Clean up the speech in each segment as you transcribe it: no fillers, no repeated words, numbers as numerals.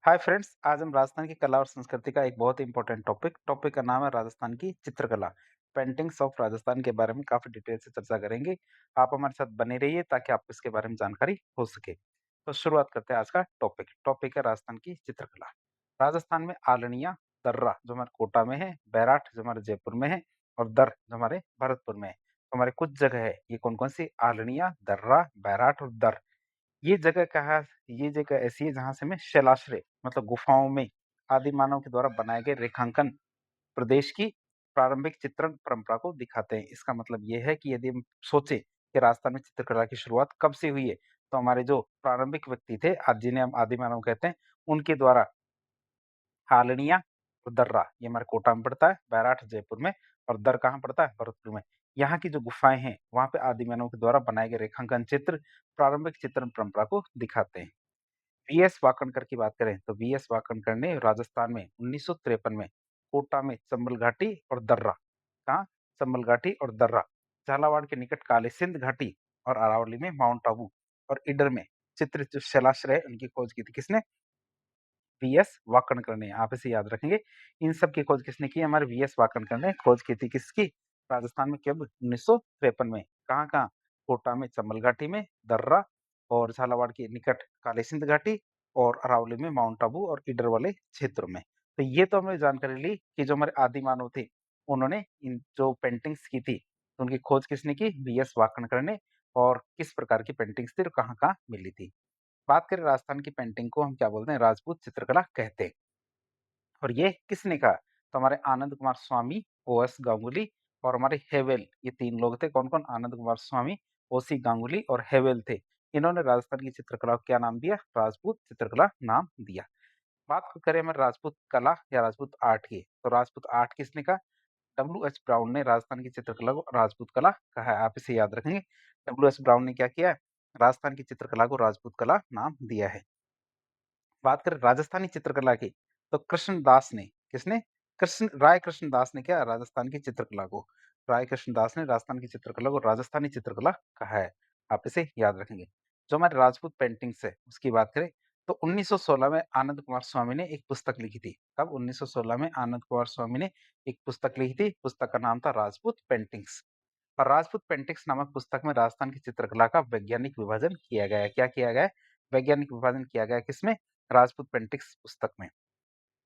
Hi friends, आज हम राजस्थान की कला और संस्कृति का एक बहुत ही इम्पोर्टेंट टॉपिक का नाम है राजस्थान की चित्रकला। पेंटिंग्स ऑफ राजस्थान के बारे में काफ़ी डिटेल से चर्चा करेंगे। आप हमारे साथ बने रहिए ताकि आपको इसके बारे में जानकारी हो सके। तो शुरुआत करते हैं आज का टॉपिक है राजस्थान की चित्रकला। राजस्थान में आलनिया, दर्रा जो हमारे कोटा में है, बैराठ जो हमारे जयपुर में है और दर जो हमारे भरतपुर में है। तो हमारे कुछ जगह है, ये कौन-कौन सी? आलनिया, दर्रा, बैराठ और दर। ये जगह कहाँ ये जगह ऐसी है जहाँ से हमें शैलाश्रय मतलब गुफाओं में आदि मानव के द्वारा बनाए गए रेखांकन प्रदेश की प्रारंभिक चित्रण परंपरा को दिखाते हैं। इसका मतलब ये है कि यदि हम सोचें कि राजस्थान में चित्रकला की शुरुआत कब से हुई है, तो हमारे जो प्रारंभिक व्यक्ति थे, आज जिन्हें हम आदि मानव कहते हैं, उनके द्वारा हालनिया और दर्रा ये हमारे कोटा में पड़ता है, बैराठ जयपुर में और दर कहाँ पड़ता है? भरतपुर में। यहाँ की जो गुफाएँ हैं, वहाँ पे आदि मानव के द्वारा बनाए गए रेखांकन चित्र प्रारंभिक चित्रण परंपरा को दिखाते हैं। वीएस वाकणकर की बात करें तो वीएस वाकणकर ने राजस्थान में 1953 में कोटा में चंबल घाटी और दर्रा, कहाँ? चंबल घाटी और दर्रा, झालावाड़ के निकट काली सिंध घाटी और अरावली में माउंट आबू और इडर में चित्रित जो शैलाश्रय है उनकी खोज की थी। किसने? वीएस वाकणकर ने। आप इसे याद रखेंगे। इन सब की खोज किसने की? हमारे वीएस वाकणकर ने खोज की थी। किसकी? राजस्थान में कब? 1953 में। कहाँ-कहाँ? कोटा में चंबल घाटी में, दर्रा और झालावाड़ के निकट काली सिंध घाटी और अरावली में माउंट आबू और इडर वाले क्षेत्रों में। तो ये तो हमने जानकारी ली कि जो हमारे आदि मानव थे, उन्होंने इन जो पेंटिंग्स की थी, उनकी खोज किसने की? वीएस वाकणकर ने। और किस प्रकार की पेंटिंग्स थी और कहाँ-कहाँ मिली थी। बात करें राजस्थान की पेंटिंग को हम क्या बोलते हैं? राजपूत चित्रकला कहते हैं। और ये किसने कहा? तो हमारे आनंद कुमार स्वामी, ओएस गांगुली और हमारे हेवेल, ये 3 लोग थे। कौन-कौन? आनंद कुमार स्वामी, ओसी गांगुली और हेवेल थे। इन्होंने राजस्थान की चित्रकला को क्या नाम दिया? राजपूत चित्रकला नाम दिया। बात करें हमारे राजपूत कला या राजपूत आर्ट की, तो राजपूत आर्ट किसने कहा? डब्ल्यू.एच. ब्राउन ने राजस्थान की चित्रकला को राजपूत कला कहा है। आप इसे याद रखेंगे। डब्ल्यू.एच. ब्राउन ने क्या किया है? राजस्थान की चित्रकला को राजपूत कला नाम दिया है। बात करें राजस्थानी चित्रकला की, तो कृष्णदास ने, किसने? राय कृष्णदास ने क्या राजस्थान की चित्रकला को, राय कृष्णदास ने राजस्थान की चित्रकला को राजस्थानी चित्रकला कहा है। आप इसे याद रखेंगे। जो हमारे राजपूत पेंटिंग्स है, उसकी बात करें तो 1916 में आनंद कुमार स्वामी ने एक पुस्तक लिखी थी। कब? 1916 में आनंद कुमार स्वामी ने एक पुस्तक लिखी थी। पुस्तक का नाम था राजपूत पेंटिंग्स। और राजपूत पेंटिंग्स नामक पुस्तक में राजस्थान की चित्रकला का वैज्ञानिक विभाजन किया गया है। क्या किया गया है? वैज्ञानिक विभाजन किया गया है। किसमें? राजपूत पेंटिक्स पुस्तक में।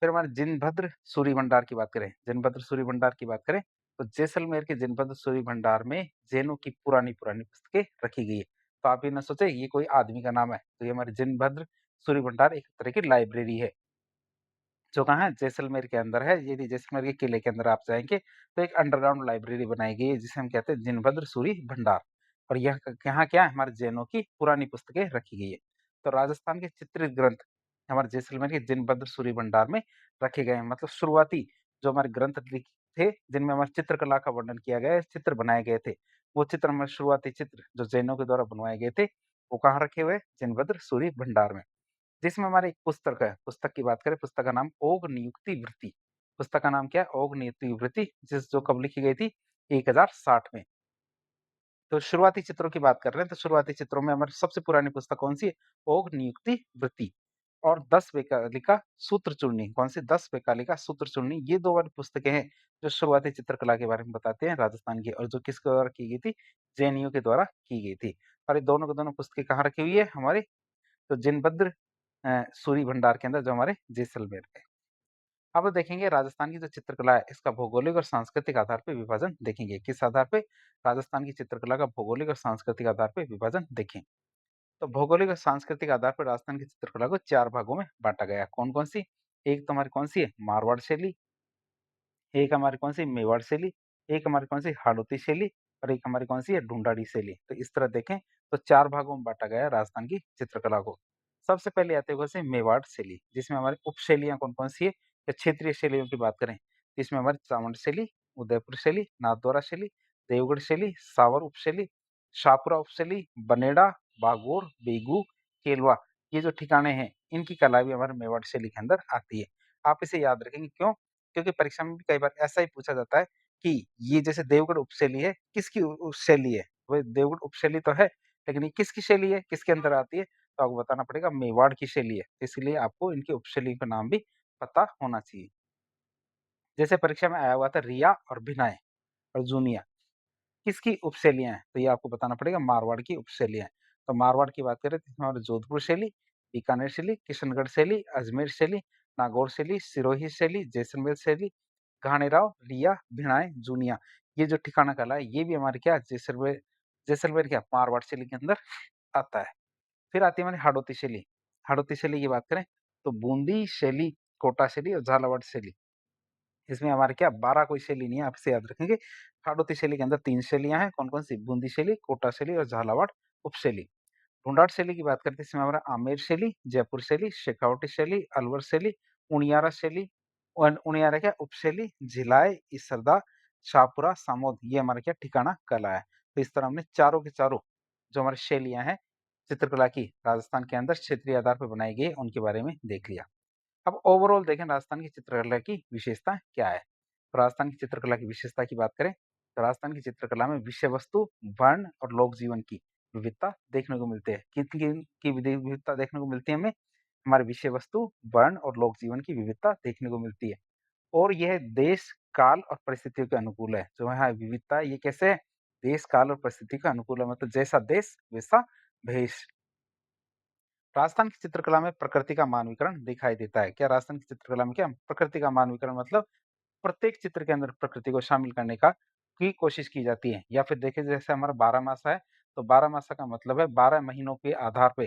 फिर हमारे जिनभद्र सूरि भंडार की बात करें, जिनभद्र सूरि भंडार की बात करें, तो जैसलमेर के जिनभद्र सूरि भंडार में जैनों की पुरानी-पुरानी पुस्तकें रखी गई है। तो आप ये ना सोचें ये कोई आदमी का नाम है, तो ये हमारे जिनभद्र सूरि भंडार एक तरह की लाइब्रेरी है, जो कहाँ है? जैसलमेर के अंदर है। यदि जैसलमेर के किले के अंदर आप जाएँगे, तो एक अंडरग्राउंड लाइब्रेरी बनाई गई है, जिसे हम कहते हैं जिनभद्र सूरि भंडार। और यह यहाँ क्या है? हमारे जैनों की पुरानी पुस्तकें रखी गई है। तो राजस्थान के चित्रित ग्रंथ हमारे जैसलमेर के जिनभद्र सूरि भंडार में रखे गए हैं। मतलब शुरुआती जो हमारे ग्रंथ थे, जिनमें हमारे चित्रकला का वर्णन किया गया है, चित्र बनाए गए थे। वो चित्र हमारे शुरुआती चित्र जो जैनों के द्वारा बनवाए गए थे, वो कहाँ रखे हुए हैं? जिनभद्र सूरि भंडार में। जिसमें हमारी एक पुस्तक है, पुस्तक की बात करें, पुस्तक का नाम ओघ नियुक्ति वृत्ति। पुस्तक का नाम क्या है? ओघ नियुक्ति वृत्ति, जो कब लिखी गई थी? 1060 में। तो शुरुआती चित्रों की बात कर रहे हैं, तो शुरुआती चित्रों में हमारी सबसे पुरानी पुस्तक कौन-सी है? ओघ नियुक्ति वृत्ति। और 10 वेकालिका सूत्र चूर्णी, कौन-सी? 10 वेकालिका सूत्र चूर्णी, ये 2 वाली पुस्तकें हैं, जो शुरुआती चित्रकला के बारे में बताते हैं राजस्थान की, और जो किसके द्वारा की गई थी? जैनियों के द्वारा की गई थी। और ये दोनों की दोनों पुस्तकें कहाँ रखी हुई है? हमारे तो जिनभद्र सूरि भंडार के अंदर, जो हमारे जैसलमेर में। अब देखेंगे राजस्थान की जो चित्रकला है, इसका भौगोलिक और सांस्कृतिक आधार पे विभाजन देखेंगे। किस आधार पे? राजस्थान की चित्रकला का भौगोलिक और सांस्कृतिक आधार पे विभाजन देखें। तो भौगोलिक और सांस्कृतिक आधार पर राजस्थान की चित्रकला को 4 भागों में बाँटा गया है। कौन-कौन सी? एक तो हमारी कौन-सी है? मारवाड़ शैली, एक हमारी कौन-सी? मेवाड़ शैली, एक हमारी कौन-सी? हाड़ौती शैली और एक हमारी कौन-सी है? ढूंढाड़ी शैली। तो इस तरह देखें तो 4 भागों में बाँटा गया है राजस्थान की चित्रकला को। सबसे पहले आती है कौन-सी? मेवाड़ शैली, जिसमें हमारी उपशैलियाँ कौन-कौन सी है? या क्षेत्रीय शैलियों की बात करें, इसमें हमारी चावंड शैली, उदयपुर शैली, नाथद्वारा शैली, देवगढ़ शैली, सावर उपशैली, शाहपुरा उपशैली, बनेड़ा, बागोर, बेगू, केलवा, ये जो ठिकाने हैं, इनकी कला भी हमारे मेवाड़ शैली के अंदर आती है। आप इसे याद रखेंगे, क्यों? क्योंकि परीक्षा में भी कई बार ऐसा ही पूछा जाता है कि ये जैसे देवगढ़ उपशैली है, किसकी उ शैली है? वही देवगढ़ उपशैली तो है, लेकिन ये किसकी शैली है? किसके अंदर आती है? तो आपको बताना पड़ेगा मेवाड़ की शैली है, इसलिए आपको इनकी उपशैली का नाम भी पता होना चाहिए। जैसे परीक्षा में आया हुआ था रिया और भिनय और जूनिया, किसकी उपशैलियाँ हैं? तो ये आपको बताना पड़ेगा मारवाड़ की उपशैलियाँ हैं। तो मारवाड़ की बात करें तो इसमें हमारे जोधपुर शैली, बीकानेर शैली, किशनगढ़ शैली, अजमेर शैली, नागौर शैली, सिरोही शैली, जैसलमेर शैली, घाणेराव, रिया, भिणाय, जूनिया। ये जो ठिकाना कहलाया है, ये भी हमारे क्या जैसलमेर जैसलमेर क्या मारवाड़ शैली के अंदर आता है। फिर आती है हमारी हाड़ौती शैली। हाड़ौती शैली की बात करें तो बूंदी शैली, कोटा शैली और झालावाड़ शैली। इसमें हमारे क्या 12 कोई शैली नहीं है, आप इसे याद रखेंगे। हाड़ौती शैली के अंदर 3 शैलियाँ हैं, कौन-कौन सी? बूंदी शैली, कोटा शैली और झालावाड़ उपशैली। ढूंढाड़ शैली की बात करते हैं, इसमें हमारा आमेर शैली, जयपुर शैली, शेखावटी शैली, अलवर शैली, उनियारा शैली और उनियारा क्या उपशैली, झिलाय, इसरदा, शाहपुरा, सामोद ये हमारा क्या ठिकाना कहलाया है। तो इस तरह हमने चारों के चारों जो हमारी शैलियाँ हैं चित्रकला की राजस्थान के अंदर क्षेत्रीय आधार पर बनाई गई है, उनके बारे में देख लिया। अब ओवरऑल देखें राजस्थान की चित्रकला की विशेषता क्या है? तो राजस्थान की चित्रकला की विशेषता की बात करें, तो राजस्थान की चित्रकला में विषय वस्तु, वर्ण और लोक जीवन की विविधता देखने को मिलती है। किन-किन की विविधता देखने को मिलती है हमें? हमारे विषय वस्तु, वर्ण और लोक जीवन की विविधता देखने को मिलती है। और यह देश, काल और परिस्थितियों के अनुकूल है। जो यहाँ विविधता है, ये कैसे है? देश, काल और परिस्थिति का अनुकूल है, मतलब जैसा देश वैसा भेष। राजस्थान की चित्रकला में प्रकृति का मानवीकरण दिखाई देता है। क्या राजस्थान की चित्रकला में क्या प्रकृति का मानवीकरण मतलब प्रत्येक चित्र के अंदर प्रकृति को शामिल करने की कोशिश की जाती है। या फिर देखिए जैसे हमारा 12 मासा है, तो 12 मासा का मतलब है 12 महीनों के आधार पे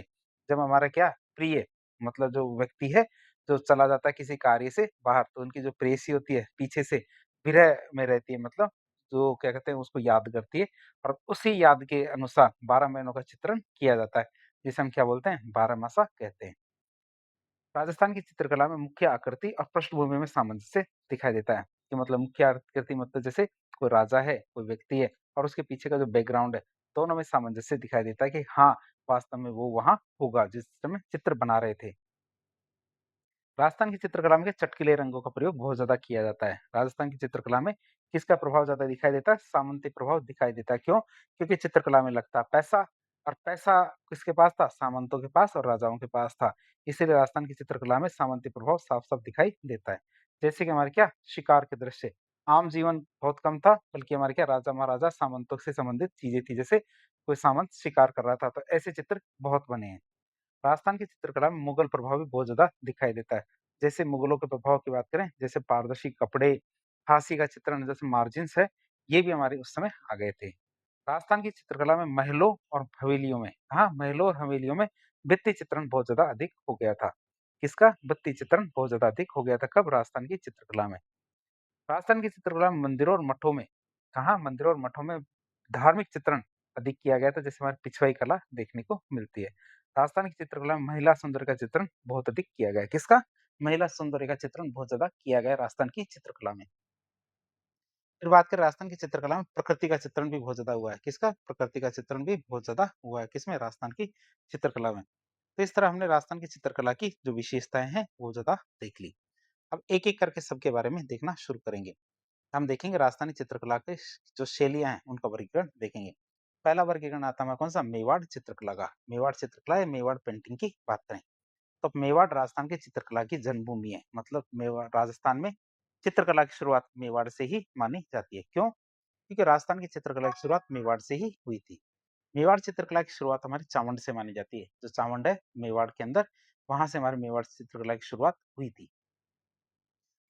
जब हमारा क्या प्रिय मतलब जो व्यक्ति है, जो चला जाता है किसी कार्य से बाहर, तो उनकी जो प्रेयसी होती है पीछे से विरह में रहती है, मतलब जो क्या कहते हैं उसको याद करती है और उसी याद के अनुसार 12 महीनों का चित्रण किया जाता है, जिसे हम क्या बोलते हैं 12 मासा कहते हैं। राजस्थान की चित्रकला में मुख्य आकृति और पृष्ठभूमि में सामंजस्य दिखाई देता है कि मतलब मुख्य आकृति मतलब जैसे कोई राजा है, कोई व्यक्ति है और उसके पीछे का जो बैकग्राउंड है, दोनों में सामंजस्य दिखाई देता है कि हाँ, वास्तव में वो वहाँ होगा जिस समय चित्र बना रहे थे। राजस्थान की चित्रकला में क्या चटकीले रंगों का प्रयोग बहुत ज़्यादा किया जाता है। राजस्थान की चित्रकला में किसका प्रभाव ज़्यादा दिखाई देता है? सामंती प्रभाव दिखाई देता है। क्यों? क्योंकि चित्रकला में लगता है पैसा और पैसा किसके पास था? सामंतों के पास और राजाओं के पास था। इसीलिए राजस्थान की चित्रकला में सामंती प्रभाव साफ-साफ दिखाई देता है। जैसे कि हमारे क्या शिकार के दृश्य, आम जीवन बहुत कम था, बल्कि हमारे क्या राजा-महाराजा सामंतों से संबंधित चीज़ें थी। जैसे कोई सामंत शिकार कर रहा था, तो ऐसे चित्र बहुत बने हैं। राजस्थान की चित्रकला में मुगल प्रभाव भी बहुत ज़्यादा दिखाई देता है। जैसे मुगलों के प्रभाव की बात करें, जैसे पारदर्शी कपड़े, फांसी का चित्रण जैसे मार्जिन्स है, ये भी हमारे उस समय आ गए थे। राजस्थान की चित्रकला में महलों और हवेलियों में हाँ, महलों और हवेलियों में भित्ति चित्रण बहुत ज़्यादा अधिक हो गया था। किसका? भित्ति चित्रण बहुत ज़्यादा अधिक हो गया था। कब? राजस्थान की चित्रकला में। राजस्थान की चित्रकला में मंदिरों और मठों में कहाँ मंदिरों और मठों में धार्मिक चित्रण अधिक किया गया था, जैसे हमारी पिछवाई कला देखने को मिलती है। राजस्थान की चित्रकला में महिला सौंदर्य का चित्रण बहुत अधिक किया गया है। किसका? महिला सौंदर्य का चित्रण बहुत ज्यादा किया गया है राजस्थान की चित्रकला में। फिर बात करें राजस्थान की चित्रकला में प्रकृति का चित्रण भी बहुत ज्यादा हुआ है। किसका? प्रकृति का चित्रण भी बहुत ज्यादा हुआ है। किसमें? राजस्थान की चित्रकला में। तो इस तरह हमने राजस्थान की चित्रकला की जो विशेषताएं हैं वो ज्यादा देख ली। अब एक एक करके सबके बारे में देखना शुरू करेंगे। हम देखेंगे राजस्थानी चित्रकला के जो शैलियाँ हैं, उनका वर्गीकरण देखेंगे। पहला वर्गीकरण आता है हमारा कौन-सा? मेवाड़ चित्रकला का। मेवाड़ चित्रकला या मेवाड़ पेंटिंग की बात करें, तो मेवाड़ राजस्थान की चित्रकला की जन्मभूमि है। मतलब मेवाड़ राजस्थान में चित्रकला की शुरुआत मेवाड़ से ही मानी जाती है। क्यों? क्योंकि राजस्थान की चित्रकला की शुरुआत मेवाड़ से ही हुई थी। मेवाड़ चित्रकला की शुरुआत हमारी चावंड से मानी जाती है। जो चावंड है मेवाड़ के अंदर, वहाँ से हमारी मेवाड़ चित्रकला की शुरुआत हुई थी।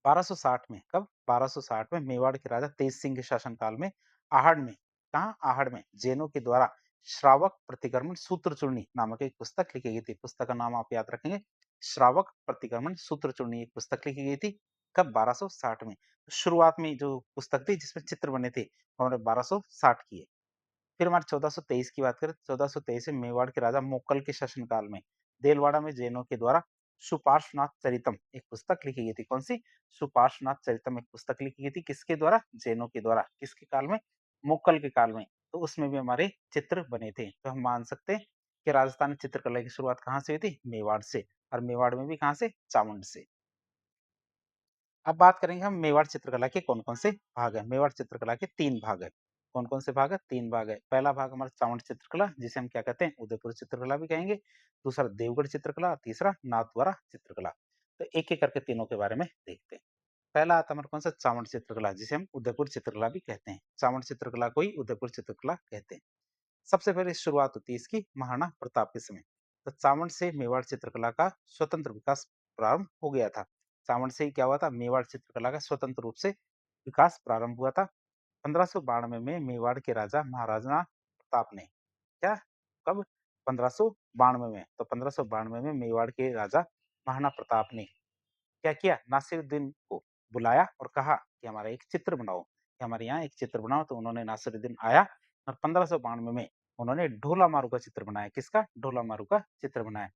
1260 में कब? 1260 में मेवाड़ के राजा तेज सिंह के शासनकाल में आहड़ में कहाँ? आहड़ में जैनों के द्वारा श्रावक प्रतिक्रमण सूत्र चूर्णी नामक एक पुस्तक लिखी गई थी। पुस्तक का नाम आप याद रखेंगे, श्रावक प्रतिक्रमण सूत्र चूर्णी एक पुस्तक लिखी गई थी। कब? 1260 में। शुरुआत में जो पुस्तक थी जिसमें चित्र बने थे, वो हमने 1260 की है। फिर हमारे 1423 की बात करें, 1423 में मेवाड़ के राजा मोक्कल के शासनकाल में देलवाड़ा में जैनों के द्वारा सुपार्श्वनाथ चरितम एक पुस्तक लिखी गई थी। कौन सी? सुपार्श्वनाथ चरितम एक पुस्तक लिखी गई थी। किसके द्वारा? जैनों के द्वारा। किसके काल में? मुक्कल के काल में। तो उसमें भी हमारे चित्र बने थे। तो हम मान सकते हैं कि राजस्थान में चित्रकला की शुरुआत कहाँ से हुई थी? मेवाड़ से। और मेवाड़ में भी कहाँ से? चामुंड से। अब बात करेंगे हम मेवाड़ चित्रकला के कौन-कौन से भाग हैं। मेवाड़ चित्रकला के 3 भाग हैं। कौन-कौन से भाग है? 3 भाग है। पहला भाग हमारा चावंड चित्रकला जिसे हम क्या कहते हैं? उदयपुर चित्रकला भी कहेंगे। दूसरा देवगढ़ चित्रकला और तीसरा नाथद्वारा चित्रकला। तो एक-एक करके तीनों के बारे में देखते हैं। पहला आता है हमारा कौन-सा? चावंड चित्रकला जिसे हम उदयपुर चित्रकला भी कहते हैं। चावंड चित्रकला को ही उदयपुर चित्रकला कहते हैं। सबसे पहले शुरुआत होती है इसकी महाराणा प्रताप के समय। तो चावंड से मेवाड़ चित्रकला का स्वतंत्र विकास प्रारंभ हो गया था। चावंड से ही क्या हुआ था? मेवाड़ चित्रकला का स्वतंत्र रूप से विकास प्रारंभ हुआ था। 1592 में मेवाड़ के राजा महाराणा प्रताप ने क्या? कब? 1592 में। तो 1592 में मेवाड़ के राजा महाराणा प्रताप ने क्या किया? नासिरुद्दीन को बुलाया और कहा कि हमारा एक चित्र बनाओ, कि हमारे यहाँ एक चित्र बनाओ। तो उन्होंने नासिरुद्दीन आया और 1592 में उन्होंने ढोला मारू का चित्र बनाया। किसका? ढोला मारू का चित्र बनाया।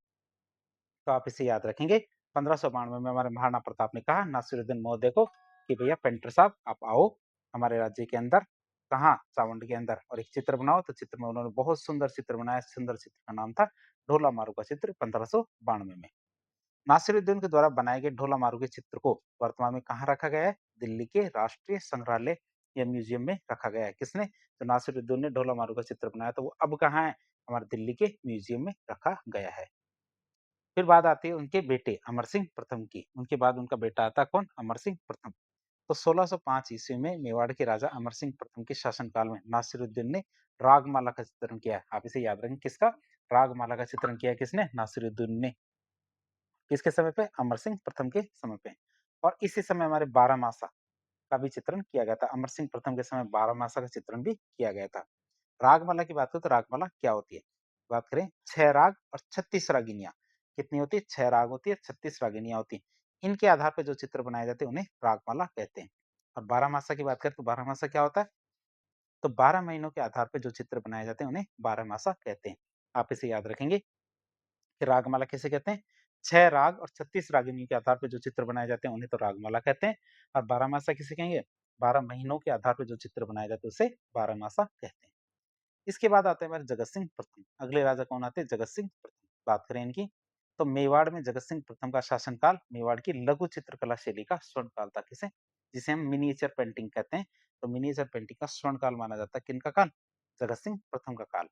तो आप इसे याद रखेंगे। 1592 में हमारे महाराणा प्रताप ने कहा नासिरुद्दीन महोदय को कि भैया पेंटर साहब आप आओ हमारे राज्य के अंदर। कहाँ? चावंड के अंदर, और एक चित्र बनाओ। तो चित्र में उन्होंने बहुत सुंदर चित्र बनाया। सुंदर चित्र का नाम था ढोला मारू का चित्र 1592 में। नासिरुद्दीन के द्वारा बनाए गए ढोला मारू के चित्र को वर्तमान में कहाँ रखा गया है? दिल्ली के राष्ट्रीय संग्रहालय या म्यूजियम में रखा गया है। किसने? तो नासिरुद्दीन ने ढोला मारू का चित्र बनाया। तो वो अब कहाँ है? हमारे दिल्ली के म्यूजियम में रखा गया है। फिर बात आती है उनके बेटे अमर सिंह प्रथम की। उनके बाद उनका बेटा आता कौन? अमर सिंह प्रथम। तो 1605 ईस्वी में मेवाड़ के राजा अमर सिंह प्रथम के शासनकाल में नासिरुद्दीन ने रागमाला का चित्रण किया। आप इसे याद रखें। किसका? रागमाला का चित्रण किया किसने? नासिरुद्दीन ने। किसके समय पे? अमर सिंह प्रथम के समय पे। और इसी समय हमारे बारहमासा का भी चित्रण किया गया था। अमर सिंह प्रथम के समय बारहमासा का चित्रण भी किया गया था। रागमाला की बात करें तो रागमाला क्या होती है? बात करें 6 राग और 36 रागिनियाँ। कितनी होती है? 6 राग होती है, 36 रागिनियाँ होती हैं। इनके आधार पे जो चित्र बनाए जाते हैं उन्हें रागमाला कहते हैं। और बारहमासा की बात करें तो बारहमासा क्या होता है? तो 12 महीनों के आधार पे जो चित्र बनाए जाते हैं उन्हें बारहमासा कहते हैं। आप इसे याद रखेंगे कि रागमाला किसे कहते हैं? 6 राग और 36 रागिनियों के आधार पे जो चित्र बनाए जाते हैं उन्हें तो रागमाला कहते हैं। और बारहमासा किसे कहेंगे? 12 महीनों के आधार पे जो चित्र बनाए जाते हैं उसे बारहमासा कहते हैं। इसके बाद आते हैं हमारे जगत सिंह प्रथम। अगले राजा कौन आते हैं? जगत सिंह प्रथम। बात करें इनकी तो मेवाड़ में जगत सिंह प्रथम का शासनकाल मेवाड़ की लघु चित्रकला शैली का स्वर्णकाल था। किसे? जिसे हम मिनिएचर पेंटिंग कहते हैं। तो मिनिएचर पेंटिंग का स्वर्णकाल माना जाता है। किनका काल? जगत सिंह प्रथम का काल।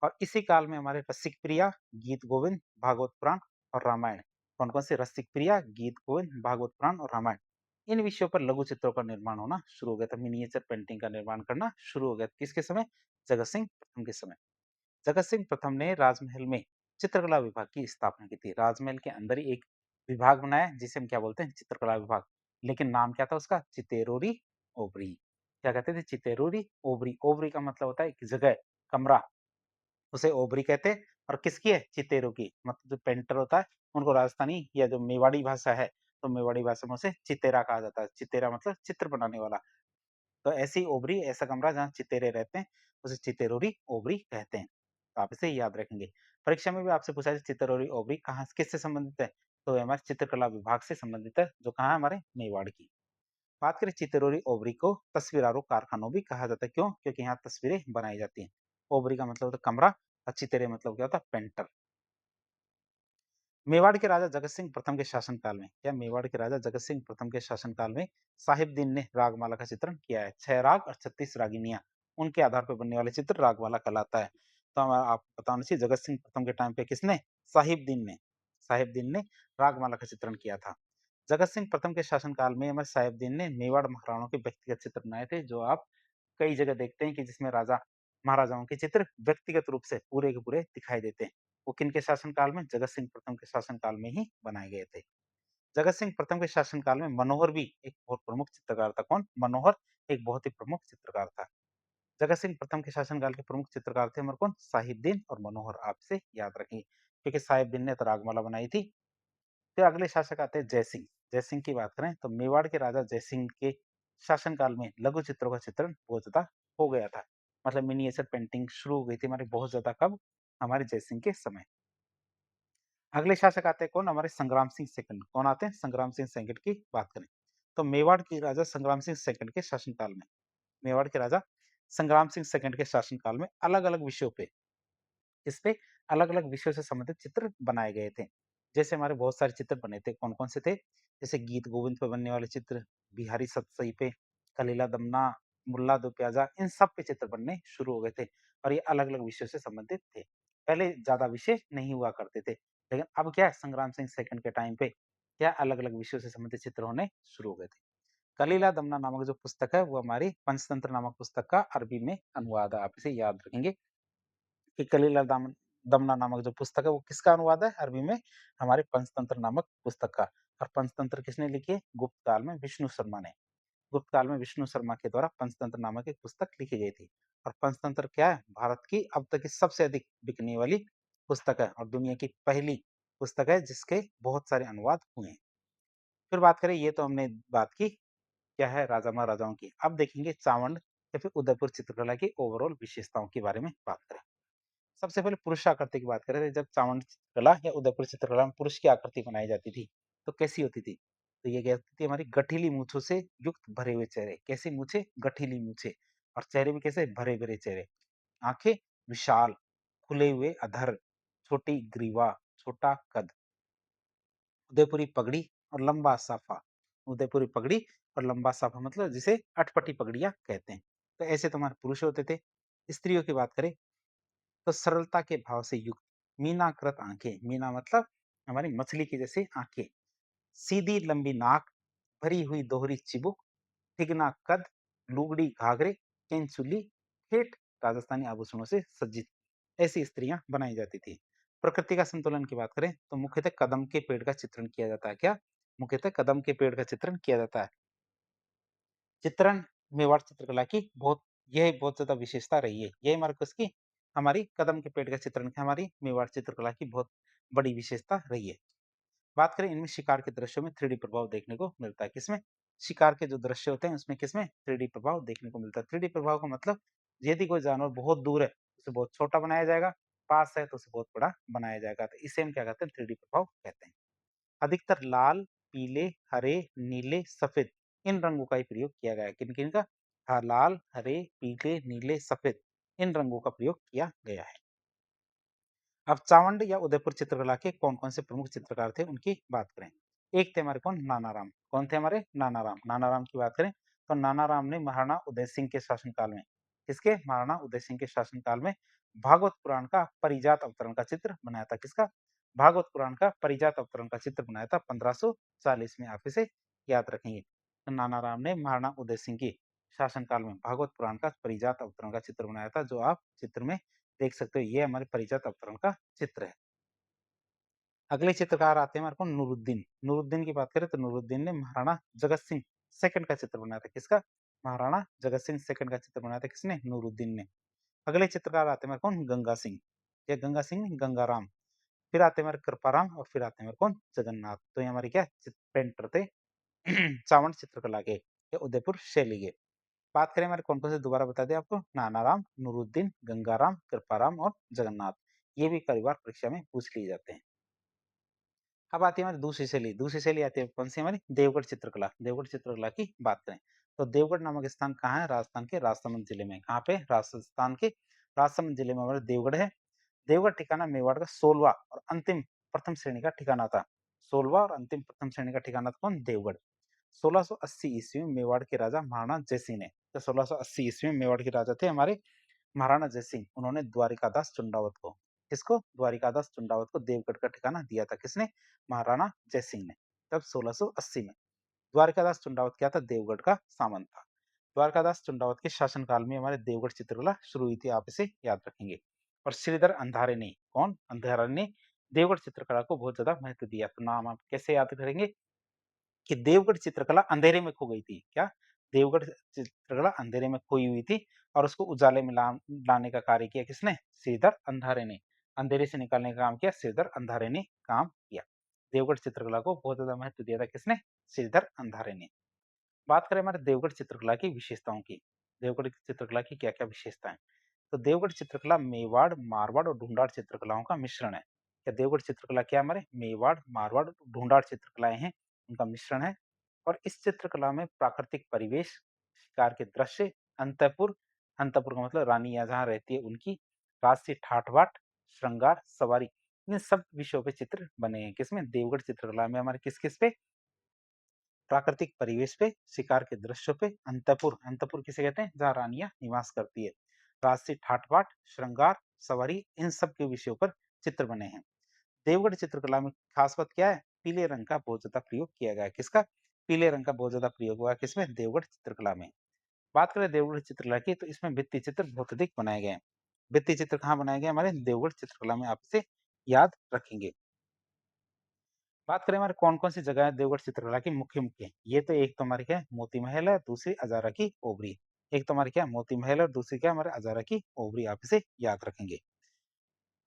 और इसी काल में हमारे रसिक प्रिया, गीत गोविंद, भागवत पुराण और रामायण। कौन-कौन से? रसिक प्रिया, गीत गोविंद, भागवत पुराण और रामायण। इन विषयों पर लघु चित्रों का निर्माण होना शुरू हो गया था। मिनिएचर पेंटिंग का निर्माण करना शुरू हो गया। किसके समय? जगत सिंह प्रथम के समय। जगत सिंह प्रथम ने राजमहल में चित्रकला विभाग की स्थापना की थी। राजमहल के अंदर ही एक विभाग बनाया जिसे हम क्या बोलते हैं? चित्रकला विभाग। लेकिन नाम क्या था उसका? चितेरोरी ओबरी। क्या कहते थे? चितेरोरी ओबरी। ओबरी का मतलब होता है एक जगह, कमरा। उसे ओबरी कहते हैं। और किसकी है? चितेरो की। मतलब जो पेंटर होता है उनको राजस्थानी या जो मेवाड़ी भाषा है तो मेवाड़ी भाषा में उसे चितेरा कहा जाता है। चितेरा मतलब चित्र बनाने वाला। तो ऐसी ओबरी, ऐसा कमरा जहाँ चितेरे रहते हैं उसे चितेरोरी ओबरी कहते हैं। तो आप इसे याद रखेंगे। परीक्षा में भी आपसे पूछा जाए चितेरोरी ओबरी कहाँ किससे संबंधित है? तो ये हमारे चित्रकला विभाग से संबंधित है जो कहाँ है? हमारे मेवाड़ की। बात करें चितेरोरी ओबरी को तस्वीरारों कारखानों भी कहा जाता है। क्यों? क्योंकि यहाँ तस्वीरें बनाई जाती हैं। ओबरी का मतलब होता है कमरा और चितेरे मतलब क्या होता है? पेंटर। मेवाड़ के राजा जगत सिंह प्रथम के शासनकाल में क्या? मेवाड़ के राजा जगत सिंह प्रथम के शासनकाल में साहिबदीन ने रागमाला का चित्रण किया है। 6 राग और 36 रागिनियां, उनके आधार पर बनने वाले चित्र रागमाला कहलाता है। तो हमारा आप बताना चाहिए जगत सिंह प्रथम के टाइम पे किसने? साहिबदीन ने रागमाला का चित्रण किया था। जगत सिंह प्रथम के शासनकाल में हमारे साहिबदीन ने मेवाड़ महाराणाओं के व्यक्तिगत चित्र बनाए थे। जो आप कई जगह देखते हैं कि जिसमें राजा महाराजाओं के चित्र व्यक्तिगत रूप से पूरे के पूरे दिखाई देते हैं। वो किनके शासनकाल में? जगत सिंह प्रथम के शासनकाल में ही बनाए गए थे। जगत सिंह प्रथम के शासनकाल में मनोहर भी एक बहुत प्रमुख चित्रकार था। कौन? मनोहर एक बहुत ही प्रमुख चित्रकार था। जगत सिंह प्रथम के शासनकाल के प्रमुख चित्रकार थे हमारे कौन? साहिबदीन और मनोहर। आप इसे याद रखेंगे क्योंकि साहिबदीन ने तो रागमाला बनाई थी। फिर अगले शासक आते हैं जयसिंह। जयसिंह की बात करें तो मेवाड़ के राजा जयसिंह के शासनकाल में लघु चित्रों का चित्रण बहुत ज्यादा हो गया था। मतलब मिनिएचर पेंटिंग शुरू हो गई थी हमारी बहुत ज्यादा। कब? हमारे जयसिंह के समय। अगले शासक आते हैं कौन? हमारे संग्राम सिंह सेकंड। कौन आते हैं? संग्राम सिंह सेकंड की बात करें तो मेवाड़ के राजा संग्राम सिंह सेकंड के शासनकाल में मेवाड़ के राजा संग्राम सिंह सेकंड के शासनकाल में अलग अलग विषयों पे इस पे अलग अलग विषयों से संबंधित चित्र बनाए गए थे। जैसे हमारे बहुत सारे चित्र बने थे। कौन कौन से थे? जैसे गीत गोविंद पे बनने वाले चित्र, बिहारी सतसई पे, कलीला दमना, मुल्ला दो प्याजा, इन सब पे चित्र बनने शुरू हो गए थे और ये अलग-अलग विषयों से संबंधित थे। पहले ज़्यादा विषय नहीं हुआ करते थे, लेकिन अब क्या है संग्राम सिंह सेकंड के टाइम पे क्या अलग-अलग विषयों से संबंधित चित्र होने शुरू हो गए थे। कलीला दमना नामक जो पुस्तक है वो हमारी पंचतंत्र नामक पुस्तक का अरबी में अनुवाद है। आप इसे याद रखेंगे कि कलीला दमना नामक जो पुस्तक है वो किसका अनुवाद है अरबी में? हमारे पंचतंत्र नामक पुस्तक का। और पंचतंत्र किसने लिखी है? गुप्त काल में विष्णु शर्मा ने। गुप्त काल में विष्णु शर्मा के द्वारा पंचतंत्र नामक एक पुस्तक लिखी गई थी। और पंचतंत्र क्या है? भारत की अब तक की सबसे अधिक बिकने वाली पुस्तक है और दुनिया की पहली पुस्तक है जिसके बहुत सारे अनुवाद हुए हैं। फिर बात करें, ये तो हमने बात की क्या है राजा महाराजाओं की। अब देखेंगे चावंड या फिर उदयपुर चित्रकला की ओवरऑल विशेषताओं के बारे में बात करें। सबसे पहले पुरुष आकृति की बात करें तो जब चावंड चित्रकला या उदयपुर चित्रकला में पुरुष की आकृति बनाई जाती थी तो कैसी होती थी? तो ये क्या होती थी? हमारी गठीली मूंछों से युक्त भरे हुए चेहरे। कैसी मूछे? गठीली मूछे। और चेहरे भी कैसे? भरे भरे चेहरे। आंखें विशाल, खुले हुए अधर, छोटी ग्रीवा, छोटा कद, उदयपुरी पगड़ी और लंबा साफा। उदयपुरी पगड़ी और लंबा साफा मतलब जिसे अटपटी पगड़ियां कहते हैं। तो ऐसे तो हमारे पुरुष होते थे। स्त्रियों की बात करें तो सरलता के भाव से युक्त मीनाकृत आंखें। मीना मतलब हमारी मछली की जैसे आंखें। सीधी लंबी नाक, भरी हुई दोहरी चिबुक, तिगना कद, लुगड़ी घाघरे, केंचुली, ठेठ राजस्थानी आभूषणों से सज्जित ऐसी स्त्रियां बनाई जाती थी। प्रकृति का संतुलन की बात करें तो मुख्यतः कदम के पेड़ का चित्रण किया जाता है। क्या? मुख्यतः कदम के पेड़ का चित्रण किया जाता है। चित्रण मेवाड़ चित्रकला की बहुत ज्यादा विशेषता रही है। यही हमारे उसकी हमारी कदम के पेड़ का चित्रण की हमारी मेवाड़ चित्रकला की बहुत बड़ी विशेषता रही है। बात करें इनमें शिकार के दृश्यों में थ्री प्रभाव देखने को मिलता है। किसमें? शिकार के जो दृश्य होते हैं उसमें किसमें थ्री प्रभाव देखने को मिलता है। थ्री प्रभाव का मतलब यदि कोई जानवर बहुत दूर है तो उसे बहुत छोटा बनाया जाएगा, पास है तो उसे बहुत बड़ा बनाया जाएगा। तो इसे हम क्या कहते हैं? थ्री प्रभाव कहते हैं। अधिकतर लाल, पीले, हरे, नीले, सफेद इन रंगों का ही प्रयोग किया गया है। किन किन का? हाँ, लाल, हरे, पीले, नीले, सफेद इन रंगों का प्रयोग किया गया है। अब चावंड या उदयपुर चित्रकला के कौन-कौन से प्रमुख चित्रकार थे उनकी बात करें। एक थे हमारे कौन? नानाराम। कौन थे हमारे? नानाराम। नानाराम की बात करें तो नानाराम ने महाराणा उदय सिंह के शासनकाल में किसके? महाराणा उदय सिंह के शासनकाल में भागवत पुराण का परिजात अवतरण का चित्र बनाया था। किसका? भागवत पुराण का परिजात अवतरण का चित्र बनाया था 1540 में। आप इसे याद रखेंगे। तो नानाराम ने महाराणा उदय सिंह की शासनकाल में भागवत पुराण का परिजात अवतरण का चित्र बनाया था, जो आप चित्र में देख सकते हो। ये हमारे परिजात अवतरण का चित्र है। अगले चित्रकार आते हैं हमारे को नूरुद्दीन। नूरुद्दीन की बात करें तो नूरुद्दीन ने महाराणा जगत सिंह सेकंड का चित्र बनाया था। किसका? महाराणा जगत सिंह सेकंड का चित्र बनाया था। किसने? नूरुद्दीन ने। अगले चित्रकार आते हैं हमारे कौन? गंगा सिंह। या गंगा सिंह नहीं, गंगाराम। फिर आते हैं हमारे कृपाराम और फिर आते हैं हमारे कौन? जगन्नाथ। तो ये हमारे क्या पेंटर थे चावंड चित्रकला के या उदयपुर शैली के। बात करें हमारे कौन कौन से दोबारा बता दें आपको? नानाराम, नूरुद्दीन, गंगाराम, कृपाराम और जगन्नाथ। ये भी कई बार परीक्षा में पूछ लिए जाते हैं। अब आती है हमारी दूसरी शैली। दूसरी शैली आती है कौन सी? हमारी देवगढ़ चित्रकला। देवगढ़ चित्रकला की बात करें तो देवगढ़ नामक स्थान कहाँ है? राजस्थान के राजसमंद जिले में। कहाँ पे? राजस्थान के राजसमंद जिले में हमारे देवगढ़ है। देवगढ़ ठिकाना मेवाड़ का 16वां और अंतिम प्रथम श्रेणी का ठिकाना था। 16वां और अंतिम प्रथम श्रेणी का ठिकाना था कौन? देवगढ़। 1680 ईस्वी में मेवाड़ के राजा महाराणा जयसिंह ने, तो 1680 ईस्वी में मेवाड़ के राजा थे हमारे महाराणा जयसिंह। उन्होंने द्वारिकादास चुंडावत को, किसको? द्वारिकादास चुंडावत को देवगढ़ का ठिकाना दिया था। किसने? महाराणा जयसिंह ने। तब 1680 में द्वारिकादास चुंडावत क्या था? देवगढ़ का सामंत था। द्वारकादास चुंडावत के शासनकाल में हमारे देवगढ़ चित्रकला शुरू हुई थी। आप इसे याद रखेंगे। और श्रीधर अंधारे ने, कौन? अंधारे ने देवगढ़ चित्रकला को बहुत ज्यादा महत्व दिया। तो नाम आप कैसे याद करेंगे कि देवगढ़ चित्रकला अंधेरे में खो गई थी। क्या? देवगढ़ चित्रकला अंधेरे में खोई हुई थी और उसको उजाले में लाने का कार्य किया किसने? श्रीधर अंधारे ने। अंधेरे से निकालने का काम किया श्रीधर अंधारे ने काम किया। देवगढ़ चित्रकला को बहुत ज्यादा महत्व दिया था किसने? श्रीधर अंधारे ने। बात करें हमारे देवगढ़ चित्रकला की विशेषताओं की। देवगढ़ चित्रकला की क्या क्या विशेषताएं? तो देवगढ़ चित्रकला मेवाड़, मारवाड़ और ढूंढाड़ चित्रकलाओं का मिश्रण है। क्या देवगढ़ चित्रकला क्या हमारे मेवाड़, मारवाड़, ढूंढाड़ चित्रकलाएं हैं, उनका मिश्रण है। और इस चित्रकला में प्राकृतिक परिवेश, शिकार के दृश्य, अंतःपुर, अंतःपुर का मतलब रानी या जहाँ रहती है उनकी, राजसी ठाठ बाट, श्रृंगार, सवारी, इन सब विषयों पे चित्र बने हैं। किसमें? देवगढ़ चित्रकला में हमारे किस किस पे? प्राकृतिक परिवेश पे, शिकार के दृश्यों पे, अंतपुर, अंतपुर किसे कहते हैं? जहाँ रानियाँ निवास करती है। राजसी ठाट-बाट, श्रृंगार, सवारी इन सब के विषयों पर चित्र बने हैं। देवगढ़ चित्रकला में खास बात क्या है? पीले रंग का बहुत ज़्यादा प्रयोग किया गया है। किसका? पीले रंग का बहुत ज़्यादा प्रयोग हुआ है किसमें? देवगढ़ चित्रकला में। बात करें देवगढ़ चित्रकला की तो इसमें भित्ति चित्र बहुत अधिक बनाए गए हैं। भित्ति चित्र कहाँ बनाए गए? हमारे देवगढ़ चित्रकला में आप इसे याद रखेंगे। बात करें हमारे कौन-कौन सी जगह है देवगढ़ चित्रकला की मुख्य-मुख्य, ये तो एक तो हमारी क्या है मोती महल है, दूसरी अजारा की ओवरी। एक तो हमारी क्या है मोती महल है और दूसरी क्या है हमारे अजारा की ओवरी, आप इसे याद रखेंगे।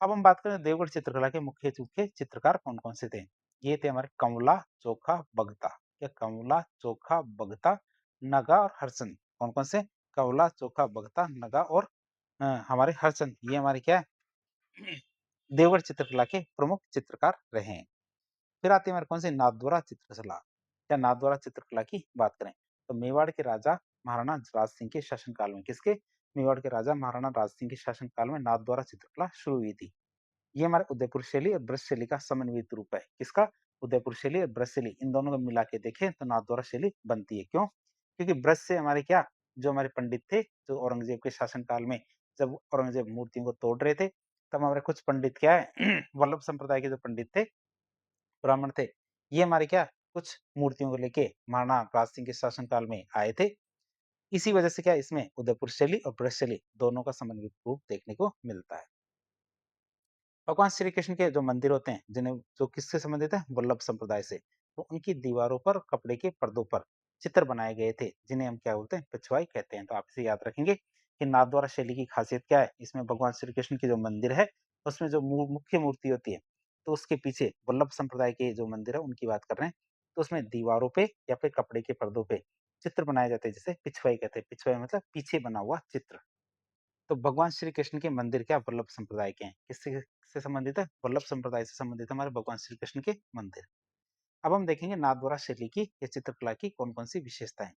अब हम बात करें देवगढ़ चित्रकला के मुख्य रूप के चित्रकार कौन-कौन से थे? ये थे हमारे कमला, चोखा, बगता। क्या कमला, चोखा, बगता, नगा और हरचंद। कौन-कौन से? कमला, चोखा, बगता, नगा और हमारे हरचंद। ये हमारे क्या है देवगढ़ चित्रकला के प्रमुख चित्रकार रहे हैं। फिर आती है हमारे कौन सी नाथद्वारा चित्रकला। क्या नाथद्वारा चित्रकला की बात करें तो मेवाड़ के राजा महाराणा राज सिंह के शासनकाल में किसके? मेवाड़ के राजा महाराणा राज सिंह के शासनकाल में नाथद्वारा चित्रकला शुरू हुई थी। ये हमारे उदयपुर शैली और ब्रज शैली का समन्वित रूप है। किसका? उदयपुर शैली और ब्रज शैली इन दोनों को मिला के देखें तो नाथद्वारा शैली बनती है। क्यों? क्योंकि ब्रज से हमारे क्या जो हमारे पंडित थे जो औरंगजेब के शासनकाल में जब औरंगजेब मूर्तियों को तोड़ रहे थे तब हमारे कुछ पंडित क्या है वल्लभ संप्रदाय के जो पंडित थे ब्राह्मण थे ये हमारे क्या कुछ मूर्तियों को लेके महाराणा प्रताप सिंह के शासनकाल में आए थे। इसी वजह से क्या इसमें उदयपुर शैली और ब्रज शैली दोनों का समन्वित रूप देखने को मिलता है। भगवान श्री कृष्ण के जो मंदिर होते हैं जिन्हें जो किससे संबंधित है वल्लभ संप्रदाय से तो उनकी दीवारों पर कपड़े के पर्दों पर चित्र बनाए गए थे जिन्हें हम क्या बोलते हैं पिछवाई कहते हैं। तो आप इसे याद रखेंगे कि नाथद्वारा शैली की खासियत क्या है इसमें भगवान श्री कृष्ण के जो मंदिर है उसमें जो मुख्य मूर्ति होती है तो उसके पीछे वल्लभ संप्रदाय के जो मंदिर है उनकी बात कर रहे हैं तो उसमें दीवारों पे या फिर कपड़े के पर्दों पे चित्र बनाए जाते हैं जिसे पिछवाई कहते हैं। पिछवाई मतलब पीछे बना हुआ चित्र। तो भगवान श्री कृष्ण के मंदिर क्या वल्लभ संप्रदाय के हैं। किससे से संबंधित है? वल्लभ संप्रदाय से संबंधित है हमारे भगवान श्री कृष्ण के मंदिर। अब हम देखेंगे नाथद्वारा शैली की या चित्रकला की कौन-कौन सी विशेषताएं।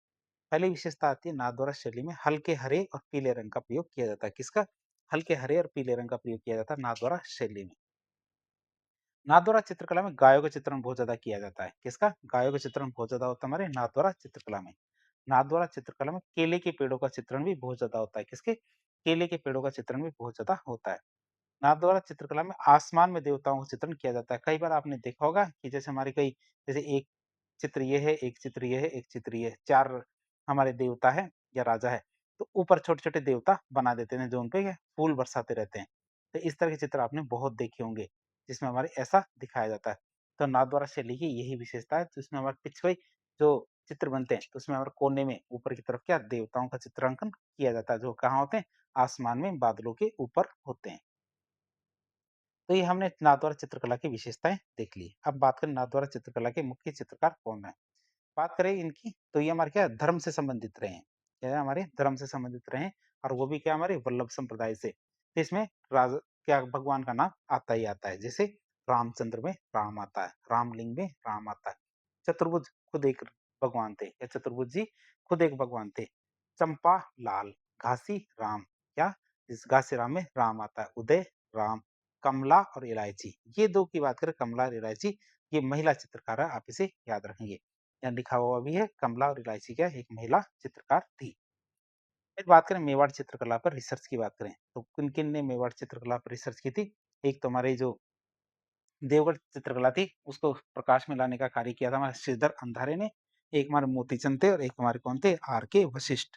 पहली विशेषता आती है नाथद्वारा शैली में हल्के हरे और पीले रंग का प्रयोग किया जाता है। किसका? हल्के हरे और पीले रंग का प्रयोग किया जाता है नाथद्वारा शैली में। नाथद्वारा चित्रकला में गायों का चित्रण बहुत ज्यादा किया जाता है। किसका? गायों का चित्रण बहुत ज्यादा होता है हमारे नाथद्वारा चित्रकला में। नाथद्वारा चित्रकला में केले के पेड़ों का चित्रण भी बहुत ज्यादा होता है। किसके? केले के पेड़ों का चित्रण भी बहुत ज्यादा होता है। नाथद्वारा चित्रकला में आसमान में देवताओं का चित्रण किया जाता है। कई बार आपने देखा होगा कि जैसे हमारी कई जैसे एक चित्र ये है, एक चित्र ये है, एक चित्र ये है, 4 हमारे देवता हैं या राजा है, तो ऊपर छोटे-छोटे देवता बना देते हैं जो उनपे क्या फूल बरसाते रहते हैं। तो इस तरह के चित्र आपने बहुत देखे होंगे, जिसमें हमारे ऐसा दिखाया जाता है। तो नाथद्वारा शैली की यही विशेषता है, तो इसमें हमारे पिछवे जो चित्र बनते हैं, तो उसमें हमारे कोने में ऊपर की तरफ क्या देवताओं का चित्रांकन किया जाता है, जो कहाँ होते हैं? आसमान में बादलों के ऊपर होते हैं। तो ये हमने नाथद्वारा चित्रकला की विशेषताएं देख ली। अब बात करें नाथद्वारा चित्रकला के मुख्य चित्रकार कौन है। बात करें इनकी तो ये हमारे क्या धर्म से संबंधित रहे हैं। क्या है हमारे धर्म से संबंधित रहे हैं और वो भी क्या हमारे वल्लभ संप्रदाय से। तो इसमें राज क्या भगवान का नाम आता ही आता है। जैसे रामचंद्र में राम आता है, रामलिंग में राम आता है, चतुर्भुज खुद एक भगवान थे या चतुर्भुज जी खुद एक भगवान थे। चंपा लाल, घासी राम, क्या इस घासी राम में राम आता है, उदय राम, कमला और इलायची। ये दो की बात करें कमला और इलायची ये महिला चित्रकार है, आप इसे याद रखेंगे। यहाँ लिखा हुआ भी है कमला और इलायची क्या एक महिला चित्रकार थी। फिर बात करें मेवाड़ चित्रकला पर रिसर्च की बात करें तो किन किन ने मेवाड़ चित्रकला पर रिसर्च की थी। एक तो हमारे जो देवगढ़ चित्रकला थी उसको प्रकाश में लाने का कार्य किया था हमारे श्रीधर अंधारे ने। एक हमारे मोतीचंद थे और एक हमारे कौन थे आर के वशिष्ठ।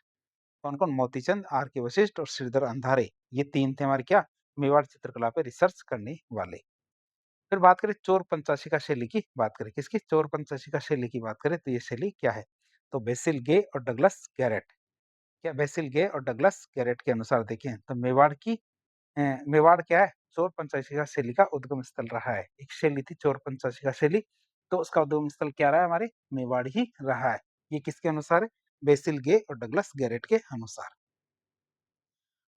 कौन कौन? मोतीचंद, आर के वशिष्ठ और श्रीधर अंधारे। ये तीन थे हमारे क्या मेवाड़ चित्रकला पे रिसर्च करने वाले। फिर बात करें चोर पंचाशी का शैली की बात करें। किसकी? चोर पंचाशी का शैली की बात करें तो ये शैली क्या है? तो बेसिल गे और डगलस गैरेट। क्या बेसिल गे और डगलस गैरेट के अनुसार देखें तो मेवाड़ की मेवाड़ क्या है? चोर पंचाशी का शैली का उद्गम स्थल रहा है। एक शैली थी चोर पंचाशी का शैली तो उसका उद्गम स्थल क्या रहा है? हमारे मेवाड़ ही रहा है। ये किसके अनुसार है? बेसिल गे और डगलस गैरेट के अनुसार।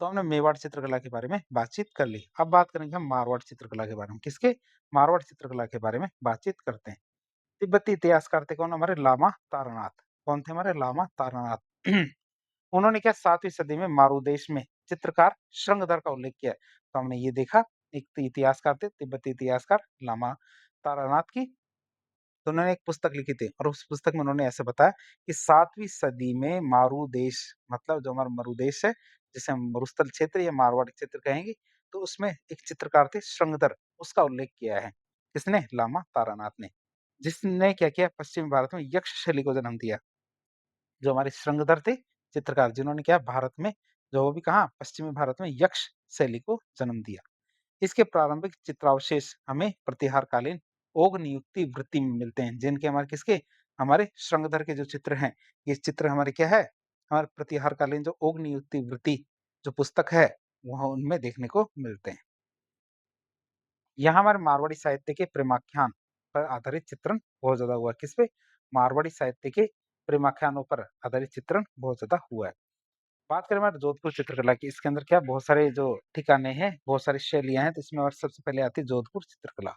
तो हमने मेवाड़ चित्रकला के बारे में बातचीत कर ली। अब बात करेंगे हम मारवाड़ चित्रकला के बारे में। किसके? मारवाड़ चित्रकला के बारे में बातचीत करते हैं। तिब्बती इतिहासकार थे कौन? हमारे लामा तारानाथ। कौन थे हमारे? लामा तारानाथ। उन्होंने क्या 7वीं सदी में मारुदेश में चित्रकार श्रृंगधर का उल्लेख किया है। तो हमने ये देखा एक तो इतिहासकार थे तिब्बती इतिहासकार लामा तारानाथ की तो उन्होंने एक पुस्तक लिखी थी और उस पुस्तक में उन्होंने ऐसे बताया कि 7वीं सदी में मारू देश मतलब जो हमारा मरु देश है, जिसे हम मरुस्थल क्षेत्र या मारवाड़ी क्षेत्र कहेंगे, तो उसमें एक चित्रकार थे श्रृंगधर, उसका उल्लेख किया है। किसने? लामा तारानाथ ने। जिसने क्या किया? पश्चिमी भारत में यक्ष शैली को जन्म दिया। जो हमारे श्रृंगधर थे चित्रकार, जिन्होंने क्या भारत में जो वो भी कहाँ? पश्चिमी भारत में यक्ष शैली को जन्म दिया। इसके प्रारंभिक चित्रावशेष हमें प्रतिहारकालीन ओग नियुक्ति वृत्ति में मिलते हैं, जिनके हमारे किसके? हमारे श्रृंगधर के जो चित्र हैं, ये चित्र हमारे क्या है? हमारे प्रतिहारकालीन जो ओग नियुक्ति वृत्ति जो पुस्तक है, वह उनमें देखने को मिलते हैं। यहाँ हमारे मारवाड़ी साहित्य के प्रेमाख्यान पर आधारित चित्रण बहुत ज़्यादा हुआ है। किस पे? मारवाड़ी साहित्य के प्रेमाख्यानों पर आधारित चित्रण बहुत ज़्यादा हुआ है। बात करें हमारे जोधपुर चित्रकला की, इसके अंदर क्या बहुत सारे जो ठिकाने हैं, बहुत सारी शैलियाँ हैं, तो इसमें हमारे सबसे पहले आती है जोधपुर चित्रकला,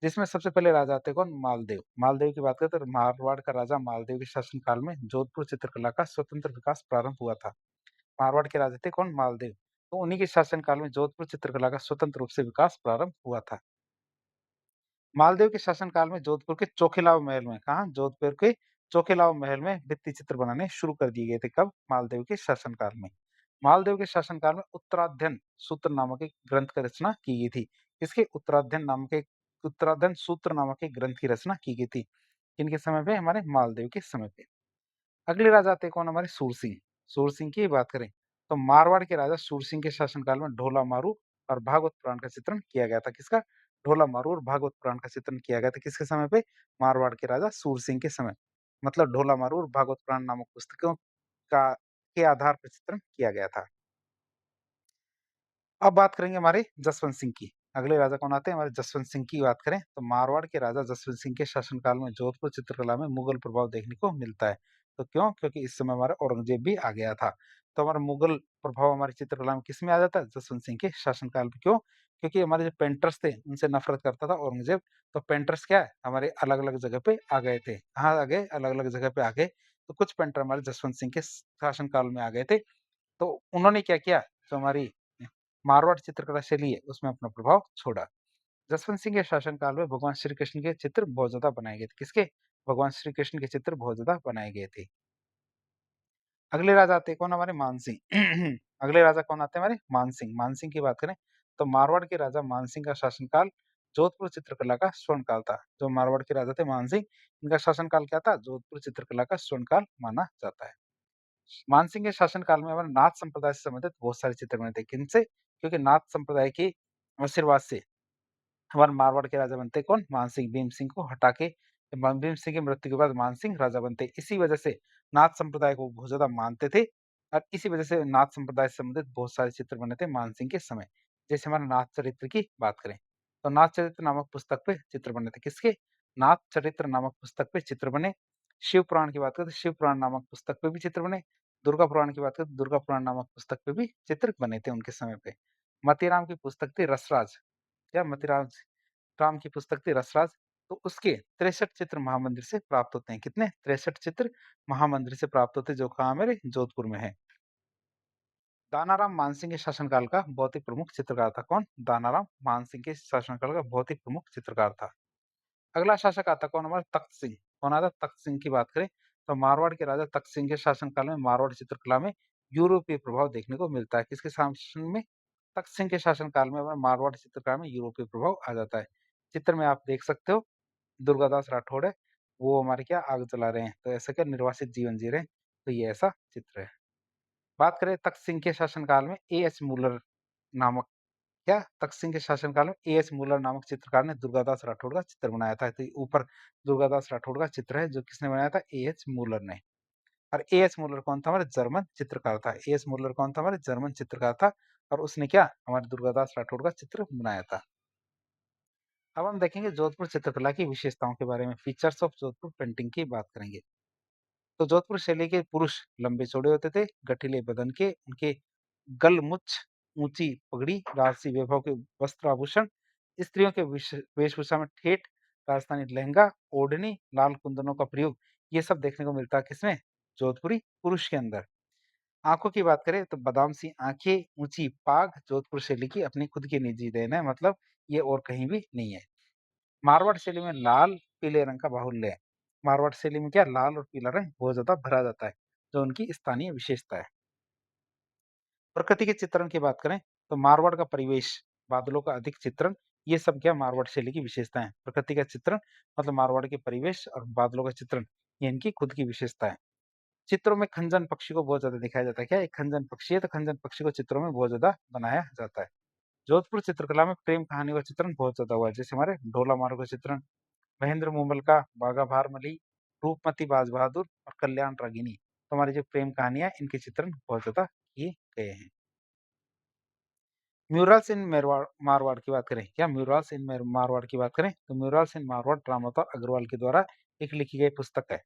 जिसमें सबसे पहले राजा आते हैं कौन? मालदेव। मालदेव की बात करें तो मारवाड़ का राजा मालदेव के शासनकाल में जोधपुर चित्रकला का स्वतंत्र विकास प्रारंभ हुआ था। मारवाड़ के राजा थे कौन? मालदेव। तो उन्हीं के शासनकाल में जोधपुर चित्रकला का स्वतंत्र रूप से विकास प्रारंभ हुआ था। मालदेव के शासनकाल में जोधपुर के चोखिलाव महल में कहाँ? जोधपुर के चोखिलाव महल में भित्ति चित्र बनाने शुरू कर दिए गए थे। कब? मालदेव के शासनकाल में। मालदेव के शासनकाल में उत्तराध्ययन सूत्र नामक एक ग्रंथ की रचना की गई थी। इसके उत्तराध्ययन सूत्र नामक एक ग्रंथ की रचना की गई थी। किनके समय पे? हमारे मालदेव के समय पे। अगले राजा आते हैं कौन? हमारे सूरसिंह। सूरसिंह की बात करें तो मारवाड़ के राजा सूरसिंह के शासनकाल में ढोला मारू और भागवत पुराण का चित्रण किया गया था। किसका? ढोला मारू और भागवत पुराण का चित्रण किया गया था। किसके समय पे? मारवाड़ के राजा सूरसिंह के समय। मतलब ढोला मारू और भागवत पुराण नामक पुस्तकों का के आधार पर चित्रण किया गया था। अब बात करेंगे हमारे जसवंत सिंह की। अगले राजा कौन आते हैं? हमारे जसवंत सिंह की बात करें तो मारवाड़ के राजा जसवंत सिंह के शासनकाल में जोधपुर चित्रकला में मुगल प्रभाव देखने को मिलता है। तो क्यों? क्योंकि इस समय हमारा औरंगजेब भी आ गया था। तो हमारा मुगल प्रभाव हमारी चित्रकला में किसमें आ जाता है? जसवंत सिंह के शासनकाल में। क्यों? क्योंकि हमारे जो पेंटर्स थे उनसे नफरत करता था औरंगजेब। तो पेंटर्स क्या है? हमारे अलग-अलग जगह पे आ गए थे। कहाँ आ गए? अलग-अलग जगह पे आ गए। तो कुछ पेंटर हमारे जसवंत सिंह के शासनकाल में आ गए थे। तो उन्होंने क्या किया? जो हमारी मारवाड़ चित्रकला शैली है, उसमें अपना प्रभाव छोड़ा। जसवंत सिंह के शासनकाल में भगवान श्री कृष्ण के चित्र बहुत ज़्यादा बनाए गए थे। किसके? भगवान श्री कृष्ण के चित्र बहुत ज़्यादा बनाए गए थे। अगले राजा आते हैं कौन? हमारे मानसिंह। अगले राजा कौन आते हैं हमारे? मानसिंह। मानसिंह की बात करें तो मारवाड़ के राजा मानसिंह का शासनकाल जोधपुर चित्रकला का स्वर्णकाल था। जो मारवाड़ के राजा थे मानसिंह, इनका शासनकाल क्या था? जोधपुर चित्रकला का स्वर्णकाल माना जाता है। मानसिंह के शासनकाल में हमारे नाथ संप्रदाय से संबंधित बहुत सारे चित्र बने थे। किनसे? क्योंकि नाथ संप्रदाय के आशीर्वाद से हमारे मारवाड़ के राजा बनते कौन? मानसिंह। भीम सिंह को हटा के भीम सिंह की मृत्यु के बाद मानसिंह राजा बनते। इसी वजह से नाथ संप्रदाय को बहुत ज़्यादा मानते थे और इसी वजह से नाथ संप्रदाय से संबंधित बहुत सारे चित्र बने थे मानसिंह के समय। जैसे हमारे नाथ चरित्र की बात करें, तो नाथ चरित्र नामक पुस्तक पे चित्र बने थे। किसके? नाथ चरित्र नामक पुस्तक पे चित्र बने। शिव पुराण की बात करें तो शिव पुराण नामक पुस्तक पे भी चित्र बने। दुर्गा पुराण की बात करें तो दुर्गा पुराण नामक पुस्तक पे भी चित्र बने थे उनके समय पे। मतीराम की पुस्तक थी रसराज। क्या? मतीराम राम की पुस्तक थी रसराज। तो उसके 63 चित्र महामंदिर से प्राप्त होते हैं। कितने? 63 चित्र महामंदिर से प्राप्त होते हैं, जो कहाँ मेरे जोधपुर में है। दानाराम मानसिंह के शासनकाल का बहुत ही प्रमुख चित्रकार था। कौन? दानाराम मानसिंह के शासनकाल का बहुत ही प्रमुख चित्रकार था। अगला शासक आता कौन? हमारा तख्त सिंह। कौन आता? तख्त सिंह की बात करें तो मारवाड़ के राजा तख्त सिंह के शासनकाल में मारवाड़ चित्रकला में यूरोपीय प्रभाव देखने को मिलता है। किसके शासन में? तख्त सिंह के शासनकाल में हमारे मारवाड़ चित्रकला में यूरोपीय प्रभाव आ जाता है। चित्र में आप देख सकते हो दुर्गादास राठौड़ है, वो हमारे क्या आग जला रहे हैं, तो ऐसा क्या निर्वासित जीवन जी रहे हैं, तो ये ऐसा चित्र है। बात करें तख्त सिंह के शासनकाल में एएच मूलर नामक क्या? तख्त सिंह के शासनकाल में एएच मूलर नामक चित्रकार ने दुर्गादास राठौड़ का चित्र बनाया था। तो ये ऊपर दुर्गादास राठौड़ का चित्र है जो किसने बनाया था? एएच मूलर ने। और एएच मूलर कौन था? हमारे जर्मन चित्रकार था। एएच मूलर कौन था? हमारे जर्मन चित्रकार था और उसने क्या? हमारे दुर्गादास राठौड़ का चित्र बनाया था। अब हम देखेंगे जोधपुर चित्रकला की विशेषताओं के बारे में। फीचर्स ऑफ जोधपुर पेंटिंग की बात करेंगे। तो जोधपुर शैली के पुरुष लंबे चौड़े होते थे, गठीले बदन के, उनके गलमुछ, ऊंची पगड़ी, राजसी वैभव के वस्त्र आभूषण, स्त्रियों के वेशभूषा में ठेठ, राजस्थानी लहंगा, ओढ़नी, लाल कुंदनों का प्रयोग, ये सब देखने को मिलता है किसमें? जोधपुरी पुरुष के अंदर। आंखों की बात करें तो बादाम सी आंखें, ऊंची पाग जोधपुर शैली की अपनी खुद की निजी देन है, मतलब ये और कहीं भी नहीं है। मारवाड़ शैली में लाल पीले रंग का बाहुल्य है। मारवाड़ शैली में क्या लाल और पीला रंग बहुत ज़्यादा भरा जाता है, जो उनकी स्थानीय विशेषता है। प्रकृति के चित्रण की बात करें तो मारवाड़ का परिवेश, बादलों का अधिक चित्रण, ये सब क्या मारवाड़ शैली की विशेषता है। प्रकृति का चित्रण मतलब मारवाड़ के परिवेश और बादलों का चित्रण, ये इनकी खुद की विशेषता है। चित्रों में खंजन पक्षी को बहुत ज्यादा दिखाया जाता है। क्या एक खंजन पक्षी है, तो खंजन पक्षी को चित्रों में बहुत ज्यादा बनाया जाता है। जोधपुर चित्रकला में प्रेम कहानी का चित्रण बहुत ज्यादा हुआ है, जैसे हमारे ढोला मारू का चित्रण, महेंद्र मुमल का बागा भारमली, रूपमती बाज बहादुर और कल्याण रागिनी। तो हमारी जो प्रेम कहानियां, इनके चित्रण बहुत ज्यादा किए गए हैं। म्यूरल्स इन मारवाड़ की बात करें, क्या म्यूरल्स इन मारवाड़ की बात करें तो म्यूरल्स इन मारवाड़ रामोता अग्रवाल के द्वारा एक लिखी गई पुस्तक है।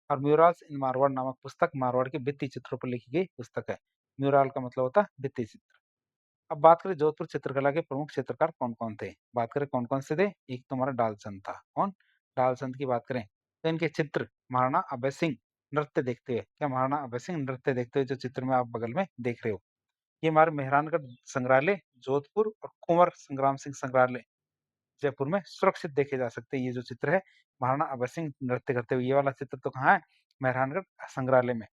और म्यूरल्स इन मारवाड़ नामक पुस्तक मारवाड़ के भित्ति चित्रों पर लिखी गई पुस्तक है। म्यूरल का मतलब होता है भित्ति चित्र। अब बात करें जोधपुर चित्रकला के प्रमुख चित्रकार कौन कौन थे, बात करें कौन कौन से थे। एक तो हमारा डालचंद था। कौन? डालचंद की बात करें तो इनके चित्र महाराणा अभय सिंह नृत्य देखते हुए, क्या महाराणा अभय सिंह नृत्य देखते हुए जो चित्र में आप बगल में देख रहे हो, ये हमारे मेहरानगढ़ संग्रहालय जोधपुर और कुंवर संग्राम सिंह संग्रहालय जयपुर में सुरक्षित देखे जा सकते हैं। ये जो चित्र है महाराणा अभय सिंह नृत्य करते हुए, ये वाला चित्र तो कहाँ है? मेहरानगढ़ संग्रहालय में।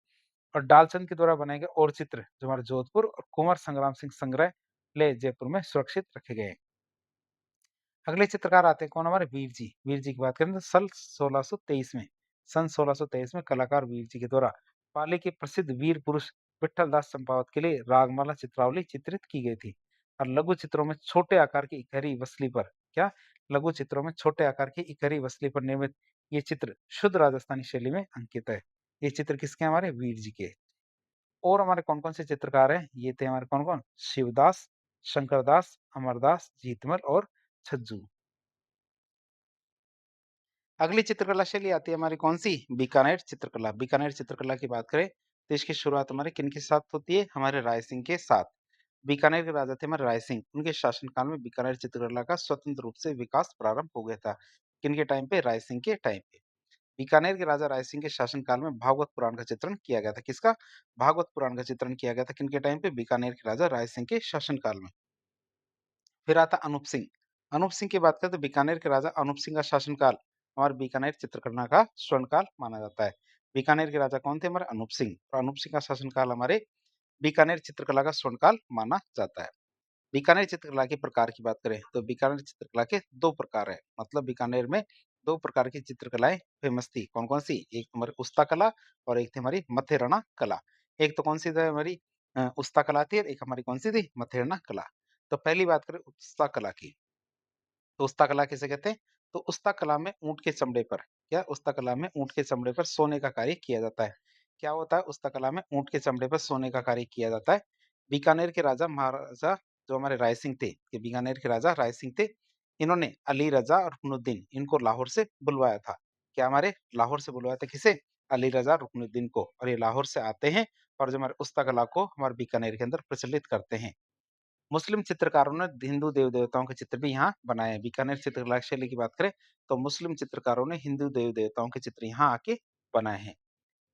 और डालचंद के द्वारा बनाए गए और चित्र जो हमारे जोधपुर और कुंवर संग्राम सिंह संग्रहालय जयपुर में सुरक्षित रखे गए हैं। अगले चित्रकार आते हैं कौन? हमारे वीर जी। वीर जी की बात करें तो सन 1623 में कलाकार वीर जी के द्वारा पाली के प्रसिद्ध वीर पुरुष विठल दास चंपावत के लिए रागमाला चित्रावली चित्रित की गई थी। और लघु चित्रों में छोटे आकार की इकहरी वसली पर, क्या लघु चित्रों में छोटे आकार की इकहरी वसली पर निर्मित ये चित्र शुद्ध राजस्थानी शैली में अंकित है। ये चित्र किसके? हमारे वीर जी के। और हमारे कौन कौन से चित्रकार हैं? ये थे हमारे कौन कौन? शिवदास, शंकरदास, अमरदास, जीतमल और छज्जू। अगली चित्रकला शैली आती है हमारी कौन सी? बीकानेर चित्रकला। बीकानेर चित्रकला की बात करें तो इसकी शुरुआत हमारे किनके साथ होती है? हमारे राय सिंह के साथ। बीकानेर के राजा थे हमारे राय सिंह। उनके शासनकाल में बीकानेर चित्रकला का स्वतंत्र रूप से विकास प्रारंभ हो गया था। किनके टाइम पे? राय सिंह के टाइम पे। बीकानेर के राजा राय सिंह के शासनकाल में भागवत पुराण का चित्रण किया गया था। किसका? भागवत पुराण का चित्रण किया गया था। किनके टाइम पे? बीकानेर के राजा राय सिंह के शासनकाल में। फिर आता अनूप सिंह। अनूप सिंह की बात करें तो बीकानेर के राजा अनूप सिंह का शासनकाल हमारे बीकानेर चित्रकला का स्वर्णकाल माना जाता है। बीकानेर के राजा कौन थे? हमारे अनूप सिंह। और अनूप सिंह का शासनकाल हमारे बीकानेर चित्रकला का स्वर्णकाल माना जाता है। बीकानेर चित्रकला के प्रकार की बात करें तो बीकानेर चित्रकला के दो प्रकार है, मतलब बीकानेर में दो प्रकार की चित्रकलाएं फेमस थी। कौन कौन सी? एक हमारी उस्ता कला और एक थी हमारी मथेराना कला। एक तो कौन सी थी हमारी उस्ता कला थी और एक हमारी कौन सी थी? मथेराना कला। तो पहली बात करें उस्ता कला की, तो उस्ता कला किसे कहते हैं? तो उस्ता कला में ऊँट के चमड़े पर, क्या उस्ता कला में ऊँट के चमड़े पर सोने का कार्य किया जाता है। क्या होता है? उस्ता कला में ऊँट के चमड़े पर सोने का कार्य किया जाता है। बीकानेर के राजा महाराजा जो हमारे राय सिंह थे, ये बीकानेर के राजा राय सिंह थे। इन्होंने अली रजा और रुकनुद्दीन इनको लाहौर से बुलवाया था। क्या हमारे लाहौर से बुलवाया था? किसे? अली रजा रुकनुद्दीन को। और ये लाहौर से आते हैं और जो हमारे उस्ता कला को हमारे बीकानेर के अंदर प्रचलित करते हैं। मुस्लिम चित्रकारों ने हिंदू देव-देवताओं के चित्र भी यहाँ बनाए हैं। बीकानेर चित्रकला शैली की बात करें तो मुस्लिम चित्रकारों ने हिंदू देव-देवताओं के चित्र यहाँ आके बनाए हैं।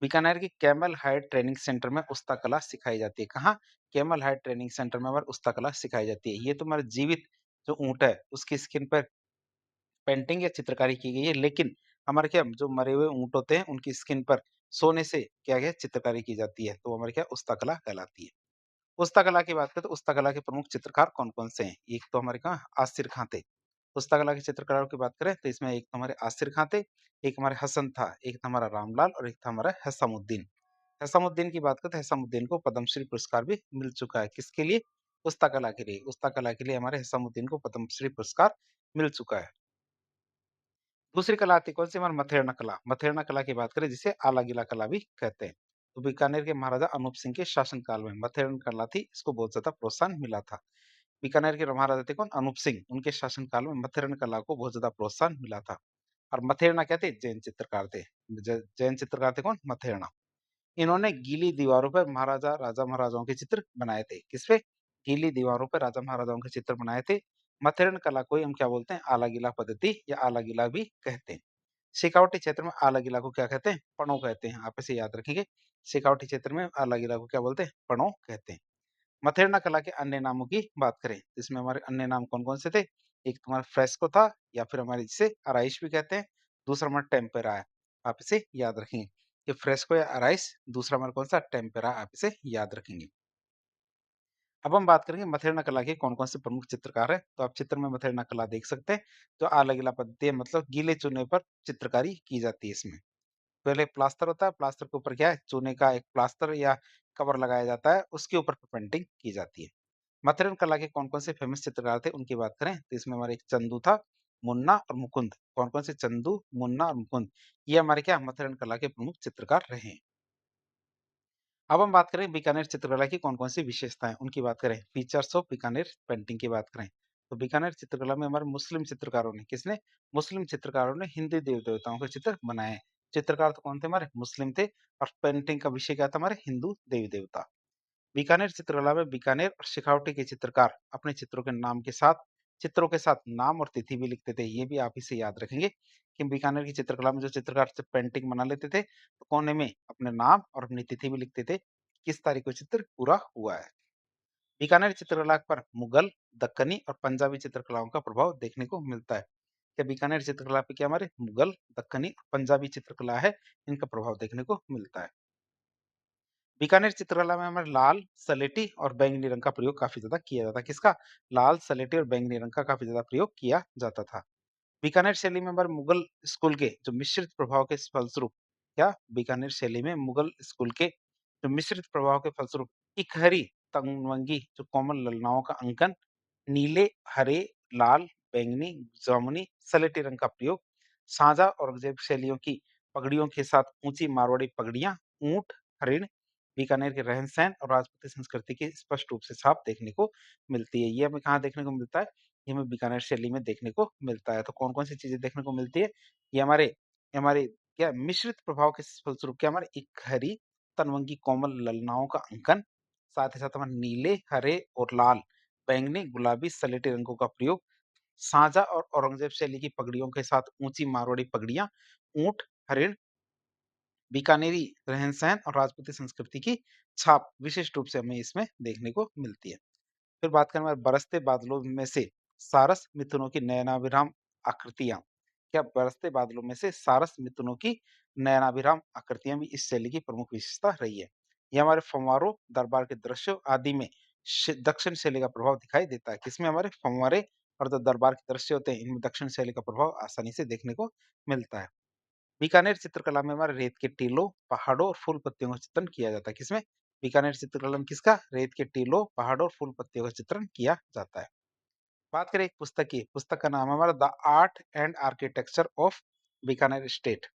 बीकानेर के कैमल हाइट ट्रेनिंग सेंटर में उस्ता कला सिखाई जाती है। कहाँ? कैमल हाइट ट्रेनिंग सेंटर में हमारे उस्ता कला सिखाई जाती है। ये तो हमारे जीवित जो ऊँट है उसकी स्किन पर पेंटिंग या चित्रकारी की गई है, लेकिन हमारे क्या जो मरे हुए ऊँट होते हैं उनकी स्किन पर सोने से क्या है चित्रकारी की जाती है। तो हमारे क्या उस्ता कला कहलाती है। पुस्तक कला की बात करें तो पुस्तक कला के प्रमुख चित्रकार कौन-कौन से हैं? एक तो हमारे कहाँ आसिर खां थे। पुस्तक कला के चित्रकारों की बात करें तो इसमें एक तो हमारे आसिर खां थे, एक हमारे हसन था, एक था हमारा रामलाल और एक था हमारा हैसमुद्दीन। हैसमुद्दीन की बात करें तो हैसमुद्दीन को पद्मश्री पुरस्कार भी मिल चुका है। किसके लिए? पुस्तक कला के लिए। पुस्तक कला के लिए हमारे हैसमुद्दीन को पद्मश्री पुरस्कार मिल चुका है। दूसरी कला आती है कौन सी? हमारी मथेरना कला। मथेरना कला की बात करें जिसे आला-गीला कला भी कहते हैं। तो बीकानेर के महाराजा अनूप सिंह के शासनकाल में मथेरन कला थी, इसको बहुत ज़्यादा प्रोत्साहन मिला था। बीकानेर के महाराजा थे कौन? अनूप सिंह। उनके शासनकाल में मथेरन कला को बहुत ज़्यादा प्रोत्साहन मिला था। और मथेरना क्या थे? जैन चित्रकार थे। जैन चित्रकार थे कौन? मथेरना। इन्होंने गीली दीवारों पर महाराजा राजा महाराजाओं के चित्र बनाए थे। किस पे? गीली दीवारों पर राजा महाराजाओं के चित्र बनाए थे। मथेरन कला को ही हम क्या बोलते हैं? आला-गीला पद्धति या आला-गीला भी कहते हैं। शेखावटी क्षेत्र में आला-गीला को क्या कहते हैं? पणो कहते हैं। आप इसे याद रखेंगे। शेखावटी क्षेत्र में आला-गीला को क्या बोलते हैं? पणो कहते हैं। मथेरना कला के अन्य नामों की बात करें, इसमें हमारे अन्य नाम कौन-कौन से थे? एक तुम्हारा फ्रेस्को था या फिर हमारे जिसे आराइश भी कहते हैं दूसरा हमारा टेम्पेरा है। आप इसे याद रखेंगे कि फ्रेस्को या अराइस, दूसरा हमारा कौन-सा टेम्पेरा, आप इसे याद रखेंगे। अब हम बात करेंगे मथेरना कला के कौन-कौन से प्रमुख चित्रकार हैं। तो आप चित्र में मथेरना कला देख सकते हैं, जो आला-गीला पद्धति मतलब गीले चूने पर चित्रकारी की जाती है इसमें। पहले प्लास्टर होता है, प्लास्टर के ऊपर क्या है, चूने का एक प्लास्टर या कवर लगाया जाता है, उसके ऊपर पेंटिंग की जाती है। मथुरन कला के कौन-कौन से फेमस चित्रकार थे, उनकी बात करें तो इसमें हमारे एक चंदू था, मुन्ना और मुकुंद। कौन-कौन से? चंदू, मुन्ना और मुकुंद। ये हमारे क्या मथुरन कला के प्रमुख चित्रकार रहे हैं। अब हम बात करें बीकानेर चित्रकला की कौन-कौन सी विशेषताएँ, उनकी बात करें। फीचर्स ऑफ बीकानेर पेंटिंग की बात करें, तो बीकानेर चित्रकला में हमारे मुस्लिम चित्रकारों ने किसने? मुस्लिम चित्रकारों ने हिंदी देव-देवताओं के चित्र बनाए हैं। चित्रकार तो कौन थे हमारे? मुस्लिम थे और पेंटिंग का विषय क्या था हमारे? हिंदू देवी-देवता। बीकानेर चित्रकला में बीकानेर और शेखावटी के चित्रकार अपने चित्रों के नाम के साथ चित्रों के साथ नाम और तिथि भी लिखते थे। ये भी आप इसे याद रखेंगे कि बीकानेर की चित्रकला में जो चित्रकार जब पेंटिंग बना लेते थे, तो कोने में अपने नाम और अपनी तिथि भी लिखते थे, किस तारीख को चित्र पूरा हुआ है। बीकानेर चित्रकला पर मुगल, दक्कनी और पंजाबी चित्रकलाओं का प्रभाव देखने को मिलता है। क्या बीकानेर चित्रकला पे क्या हमारे मुगल, दक्कनी और पंजाबी चित्रकला है, इनका प्रभाव देखने को मिलता है। बीकानेर चित्रकला में हमारे लाल, सलेटी और बैंगनी रंग का प्रयोग काफ़ी ज़्यादा किया जाता है। किसका? लाल, सलेटी और बैंगनी रंग का काफ़ी ज़्यादा प्रयोग किया जाता था। बीकानेर शैली में हमारे मुगल स्कूल के जो मिश्रित प्रभाव के फलस्वरूप क्या? बीकानेर शैली में मुगल स्कूल के जो मिश्रित प्रभाव के फलस्वरूप इकहरी तंगवंगी जो कोमल ललनाओं का अंकन, नीले, हरे, लाल, बैंगनी, जामुनी, सलेटी रंग का प्रयोग, साझा और औरंगजेब शैलियों की पगड़ियों के साथ ऊँची मारवाड़ी पगड़ियाँ, ऊँट, हरिण, बीकानेर के रहन-सहन और राजपूती संस्कृति की स्पष्ट रूप से छाप देखने को मिलती है। ये हमें कहाँ देखने को मिलता है? ये हमें बीकानेर शैली में देखने को मिलता है। तो कौन-कौन सी चीज़ें देखने को मिलती है? ये हमारे क्या मिश्रित प्रभाव के फलस्वरूप क्या हमारे इकहरी तनवंगी कोमल ललनाओं का अंकन, साथ ही साथ हमारे नीले, हरे और लाल, बैंगनी, गुलाबी, सलेटी रंगों का प्रयोग, साझा और औरंगजेब शैली की पगड़ियों के साथ ऊँची मारवाड़ी पगड़ियाँ, ऊँट, हरिण, बीकानेरी रहन-सहन और राजपूती संस्कृति की छाप विशिष्ट रूप से हमें इसमें देखने को मिलती है। फिर बात करें हमारे बरसते बादलों में से सारस मिथुनों की नयनाभिराम आकृतियाँ। क्या बरसते बादलों में से सारस मिथुनों की नयनाभिराम आकृतियाँ भी इस शैली की प्रमुख विशेषता रही है। ये हमारे फव्वारों, दरबार के दृश्यों आदि में दक्षिण शैली का प्रभाव दिखाई देता है। किसमें? हमारे फव्वारे और जो दरबार के दृश्य होते हैं, इनमें दक्षिण शैली का प्रभाव आसानी से देखने को मिलता है। बीकानेर चित्रकला में हमारे रेत के टीलों, पहाड़ों और फूल पत्तियों का चित्रण किया जाता है। किसमें? बीकानेर चित्रकला में किसका? रेत के टीलों, पहाड़ों और फूल पत्तियों का चित्रण किया जाता है। बात करें एक पुस्तक की, पुस्तक का नाम है हमारा the art and architecture of Bikaner state.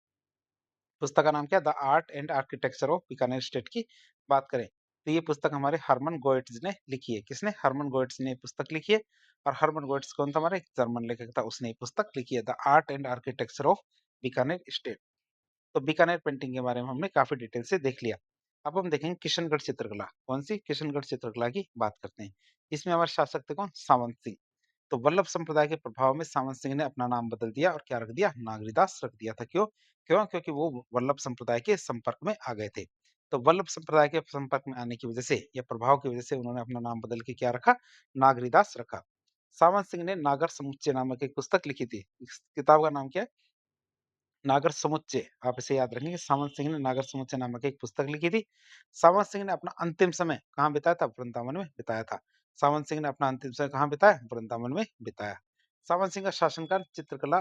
पुस्तक का नाम क्या है? The art and architecture of Bikaner state की बात करें, तो ये पुस्तक हमारे हरमन गोएट्स ने लिखी है। किसने? हरमन गोएट्स ने ये पुस्तक लिखी है और हरमन गोएट्स कौन था? हमारा एक जर्मन लेखक था, उसने ये पुस्तक लिखी है, the art and architecture of Bikaner state. तो बीकानेर पेंटिंग के बारे में हमने काफ़ी डिटेल से देख लिया। अब हम देखेंगे किशनगढ़ चित्रकला। कौन-सी? किशनगढ़ चित्रकला की बात करते हैं। इसमें हमारे शासक थे कौन? सावंत सिंह। तो वल्लभ संप्रदाय के प्रभाव में सावंत सिंह ने अपना नाम बदल दिया और क्या रख दिया? नागरीदास रख दिया था। क्यों? क्यों? क्योंकि वो वल्लभ संप्रदाय के संपर्क में आ गए थे। तो वल्लभ संप्रदाय के संपर्क में आने की वजह से या प्रभाव की वजह से उन्होंने अपना नाम बदल के क्या रखा? नागरीदास रखा। सावंत सिंह ने नागर समुच्चय नामक एक पुस्तक लिखी थी। इस किताब का नाम क्या है? नागर समुच्चय। आप इसे याद रखेंगे, सावंत सिंह ने नागर समुच्चय नामक एक पुस्तक लिखी थी। सावंत सिंह ने अपना अंतिम समय कहाँ बिताया था? वृंदावन में बिताया था। सावंत सिंह ने अपना अंतिम समय कहाँ बिताया? वृंदावन में बिताया। सावंत सिंह का शासनकाल चित्रकला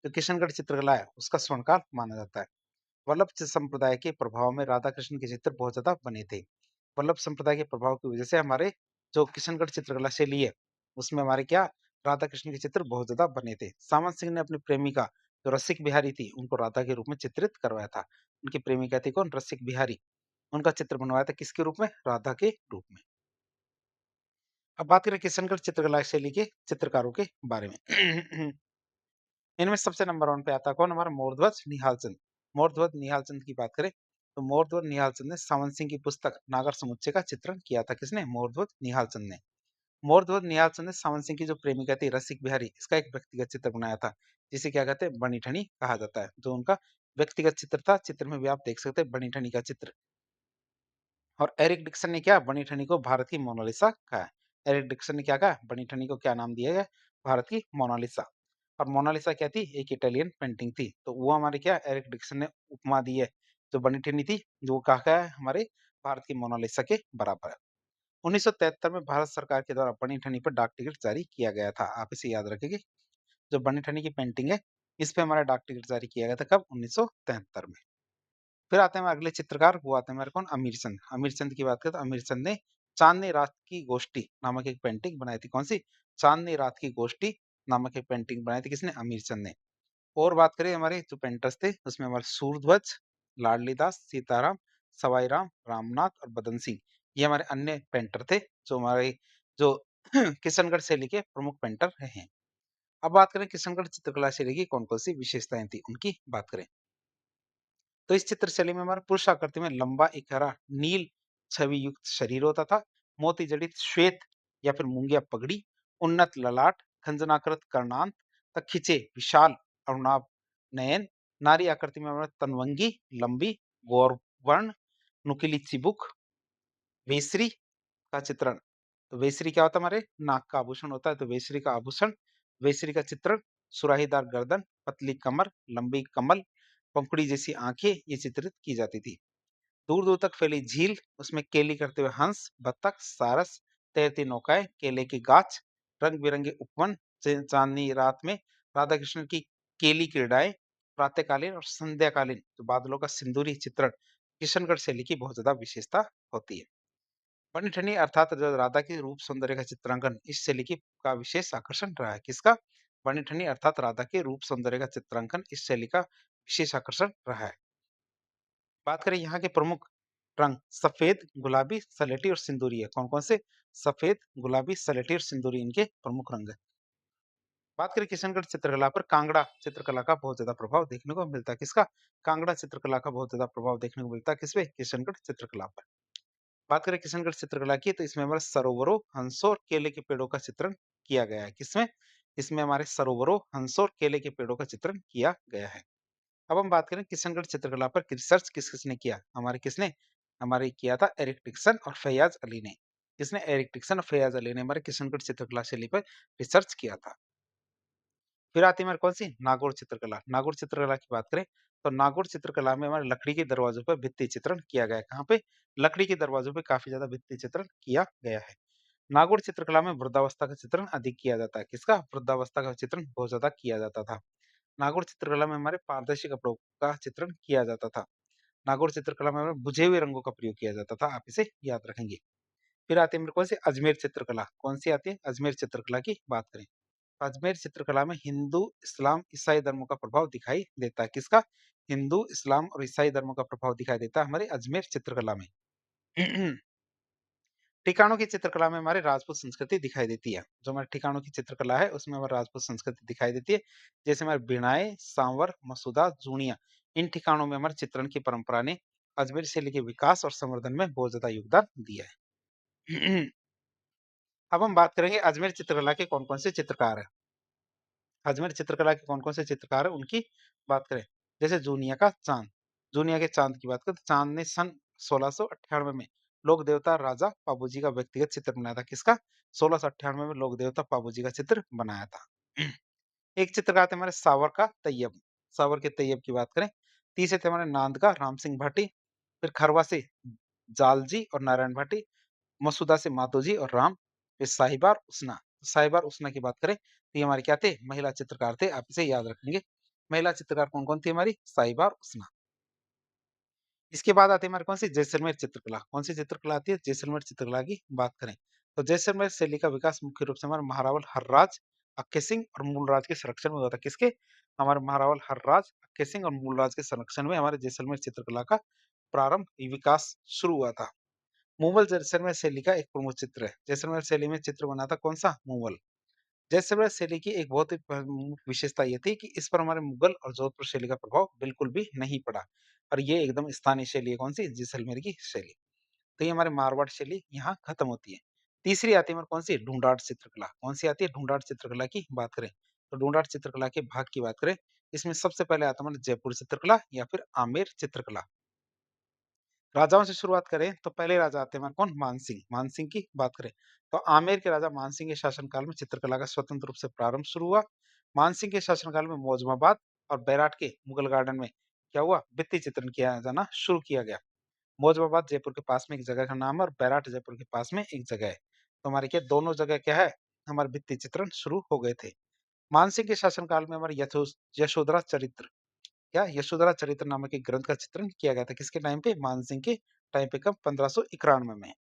जो किशनगढ़ चित्रकला है, उसका स्वर्णकाल माना जाता है। वल्लभ संप्रदाय के प्रभाव में राधा कृष्ण के चित्र बहुत ज़्यादा बने थे। वल्लभ संप्रदाय के प्रभाव की वजह से हमारे जो किशनगढ़ चित्रकला शैली है, उसमें हमारे क्या राधा कृष्ण के चित्र बहुत ज़्यादा बने थे। सावंत सिंह ने अपनी प्रेमिका जो रसिक बिहारी थी, उनको राधा के रूप में चित्रित करवाया था। उनकी प्रेमिका थी कौन? रसिक बिहारी। उनका चित्र बनवाया था किसके रूप में? राधा के रूप में। अब बात करें किशनगढ़ चित्रकला शैली के चित्रकारों के बारे में। इनमें सबसे नंबर 1 पे आता है कौन? हमारा मोरध्वज निहाल चंद। मोरध्वज निहाल चंद की बात करें, तो मोरध्वज निहाल चंद ने सावंत सिंह की पुस्तक नागर समुच्चय का चित्रण किया था। किसने? मोरध्वज निहाल चंद ने। मोरध्वज निहाल चंद ने सावंत सिंह की जो प्रेमिका थी रसिक बिहारी, इसका एक व्यक्तिगत चित्र बनाया था, जिसे क्या कहते हैं? बनी ठनी कहा जाता है। जो उनका व्यक्तिगत चित्र था, चित्र में भी आप देख सकते हैं बनी ठनी का चित्र। और एरिक डिक्सन ने क्या? बनी ठनी को भारत की मोनालिसा कहा है। एरिक डिक्सन ने क्या कहा? बनी ठनी को क्या नाम दिया है? भारत की मोनालिसा। और मोनालिसा क्या थी? एक इटालियन पेंटिंग थी। तो वो हमारे क्या एरिक डिक्सन ने उपमा दी है, जो बनी-ठनी थी, जो कहा गया है हमारे भारत की मोनालिसा के बराबर है। 1973 में भारत सरकार के द्वारा बनी-ठनी पर डाक टिकट जारी किया गया था। आप इसे याद रखेंगे। जो बनी-ठनी की पेंटिंग है, इस पे हमारा डाक टिकट जारी किया गया था कब? 1973 में। फिर आते हैं हमारे अगले चित्रकार, वो आते हैं हमारे कौन? अमीर चंद। अमीर चंद की बात करें तो अमीर चंद ने चांदनी रात की गोष्टी नामक एक पेंटिंग बनाई थी। कौन-सी? चांदनी रात की गोष्टी नामक एक पेंटिंग बनाई थी किसने? अमीर चंद ने। और बात करें हमारे जो पेंटर्स थे, उसमें हमारे सूरध्वज, लाडली दास, सीताराम, सवाई राम, रामनाथ और बदन सिंह, ये हमारे अन्य पेंटर थे, जो हमारे जो किशनगढ़ शैली के प्रमुख पेंटर रहे हैं। अब बात करें किशनगढ़ चित्रकला शैली की कौन-कौन सी विशेषताएँ थी, उनकी बात करें। तो इस चित्र शैली में हमारा पुरुष आकृति में लंबा इकहरा नील छवि युक्त शरीर होता था, मोती जड़ित श्वेत या फिर मूंगिया पगड़ी, उन्नत ललाट, खंजनाकृत कर्णांत तक खिंचे विशाल अरुणाभ नयन, नारी आकृति में हमारा तनवंगी लंबी गौरवर्ण नुकीली चिबुक, वेसरी का चित्रण। तो वेसरी क्या होता है? हमारे नाक का आभूषण होता है, तो वेसरी का आभूषण, वेसरी का चित्रण, सुराहीदार गर्दन, पतली कमर, लंबी कमल, पंखुड़ी जैसी आंखें ये चित्रित की जाती थी। दूर-दूर तक फैली झील, उसमें केली करते हुए हंस, बत्तख, सारस, तैरती नौकाएँ, केले की गाछ, रंग-बिरंगे उपवन, चांदनी रात में राधा कृष्ण की केली क्रीड़ाएँ, प्रातःकालीन और संध्याकालीन जो बादलों का सिंदूरी चित्रण, किशनगढ़ शैली की बहुत ज़्यादा विशेषता होती है। बनी-ठनी अर्थात जो राधा के रूप सौंदर्य का चित्रांकन इस शैली की का विशेष आकर्षण रहा है। किसका? बनी-ठनी अर्थात राधा के रूप सौंदर्य का चित्रांकन इस शैली का विशेष आकर्षण रहा है। बात करें यहाँ के प्रमुख रंग सफेद, गुलाबी, सलेटी और सिंदूरी है। कौन-कौन से? सफेद, गुलाबी, सलेटी और सिंदूरी इनके प्रमुख रंग है। बात करें किशनगढ़ चित्रकला पर कांगड़ा चित्रकला का बहुत ज़्यादा प्रभाव देखने को मिलता है। किसका? कांगड़ा चित्रकला का बहुत ज़्यादा प्रभाव देखने को मिलता है किसपे? किशनगढ़ चित्रकला पर। बात करें किशनगढ़ चित्रकला की तो इसमें हमारे सरोवरों, हंसों और केले के पेड़ों का चित्रण किया गया है। किसमें? इसमें हमारे सरोवरों, हंसों और केले के पेड़ों का चित्रण किया गया है। अब हम बात करें किशनगढ़ चित्रकला पर रिसर्च किस-किसने किया? हमारे किसने? हमारे किया था एरिक डिक्सन और फैयाज़ अली ने। किसने? एरिक डिक्सन और फैयाज़ अली ने हमारे किशनगढ़ चित्रकला शैली पर रिसर्च किया था। फिर आती है हमारी कौन-सी? नागौर चित्रकला। नागौर चित्रकला की बात करें, तो नागौर चित्रकला में हमारे लकड़ी के दरवाज़ों पर भित्ति चित्रण किया गया है। कहाँ पे? लकड़ी के दरवाज़ों पे काफ़ी ज़्यादा भित्ति चित्रण किया गया है। नागौर चित्रकला में वृद्धावस्था का चित्रण अधिक किया जाता है। किसका? वृद्धावस्था का चित्रण बहुत ज़्यादा किया जाता था। नागौर चित्रकला में हमारे पारदर्शी कपड़ों का चित्रण किया जाता था। नागौर चित्रकला में हमें बुझे हुए रंगों का प्रयोग किया जाता था। आप इसे याद रखेंगे। फिर आती है मेरे कौन-सी? अजमेर चित्रकला। कौन-सी आती है? अजमेर चित्रकला की बात करें। अजमेर चित्रकला में हिंदू, इस्लाम, ईसाई धर्मों का प्रभाव दिखाई देता है। किसका? हिंदू, इस्लाम और ईसाई धर्मों का प्रभाव दिखाई देता है हमारे अजमेर चित्रकला में। ठिकानों की चित्रकला में हमारे राजपूत संस्कृति दिखाई देती है। जो हमारे ठिकानों की चित्रकला है, उसमें हमारी राजपूत संस्कृति दिखाई देती है। जैसे हमारे बिनाए, सांवर, मसूदा, जूनिया, इन ठिकानों में हमारे चित्रण की परंपरा ने अजमेर शैली के विकास और संवर्धन में बहुत ज़्यादा योगदान दिया है। अब हम बात करेंगे अजमेर चित्रकला के कौन-कौन से चित्रकार हैं। अजमेर चित्रकला के कौन-कौन से चित्रकार हैं, उनकी बात करें। जैसे जूनिया का चाँद, जूनिया के चाँद की बात करें तो चाँद ने सन 1698 में लोक देवता राजा पाबूजी का व्यक्तिगत चित्र बनाया था। किसका? 1698 में लोक देवता पाबूजी का चित्र बनाया था। एक चित्रकार थे हमारे सावर का तैयब, सावर के तैयब की बात करें। तीसरे थे हमारे नांद का राम सिंह भाटी, फिर खरवा से जालजी और नारायण भाटी, मसूदा से मातोजी और राम, फिर साहिबा और उसना। साहिबा और उसना की बात करें तो ये हमारे क्या थे? महिला चित्रकार थे, आप इसे याद रखेंगे। महिला चित्रकार कौन-कौन थी हमारी? साहिबा और उसना। इसके बाद आती है हमारी कौन-सी? जैसलमेर चित्रकला। कौन-सी चित्रकला आती है? जैसलमेर चित्रकला की बात करें, तो जैसलमेर शैली का विकास मुख्य रूप से हमारे महारावल हर्राज, अक्के सिंह और मूलराज के संरक्षण में हुआ था। किसके? हमारे महारावल हर्राज, अक्के सिंह और मूलराज के संरक्षण में हमारे जैसलमेर चित्रकला का प्रारंभ विकास शुरू हुआ था। मुगल जैसलमेर शैली का एक प्रमुख चित्र है। जैसलमेर शैली में चित्र बना था कौन-सा? मुगल। जैसलमेर शैली की एक बहुत ही प्रमुख विशेषता ये थी कि इस पर हमारे मुगल और जोधपुर शैली का प्रभाव बिल्कुल भी नहीं पड़ा और ये एकदम स्थानीय शैली है। कौन-सी? जैसलमेर की शैली। तो ये हमारे मारवाड़ शैली यहाँ खत्म होती है। तीसरी आती है हमारी कौन-सी? ढूंढाड़ चित्रकला। कौन-सी आती है? ढूंढाड़ चित्रकला की बात करें, तो ढूंढाड़ चित्रकला के भाग की बात करें, इसमें सबसे पहले आता है हमारा जयपुर चित्रकला या फिर आमेर चित्रकला। राजाओं से शुरुआत करें तो पहले राजा आते हैं हमारे कौन? मानसिंह। मानसिंह की बात करें तो आमेर के राजा मानसिंह के शासनकाल में चित्रकला का स्वतंत्र रूप से प्रारंभ शुरू हुआ। मानसिंह के शासनकाल में मौजमाबाद और बैराट के मुगल गार्डन में क्या हुआ? भित्ति चित्रण किया जाना शुरू किया गया। मौजमाबाद जयपुर के पास में एक जगह का नाम है और बैराट जयपुर के पास में एक जगह है। तो हमारे क्या दोनों जगह क्या है? हमारे भित्ति चित्रण शुरू हो गए थे। मानसिंह के शासनकाल में हमारे यशोधरा चरित्र क्या यशोधरा चरित्र नामक एक ग्रंथ का चित्रण किया गया था। किसके टाइम पे? मानसिंह के टाइम पे, कब? 1591 में।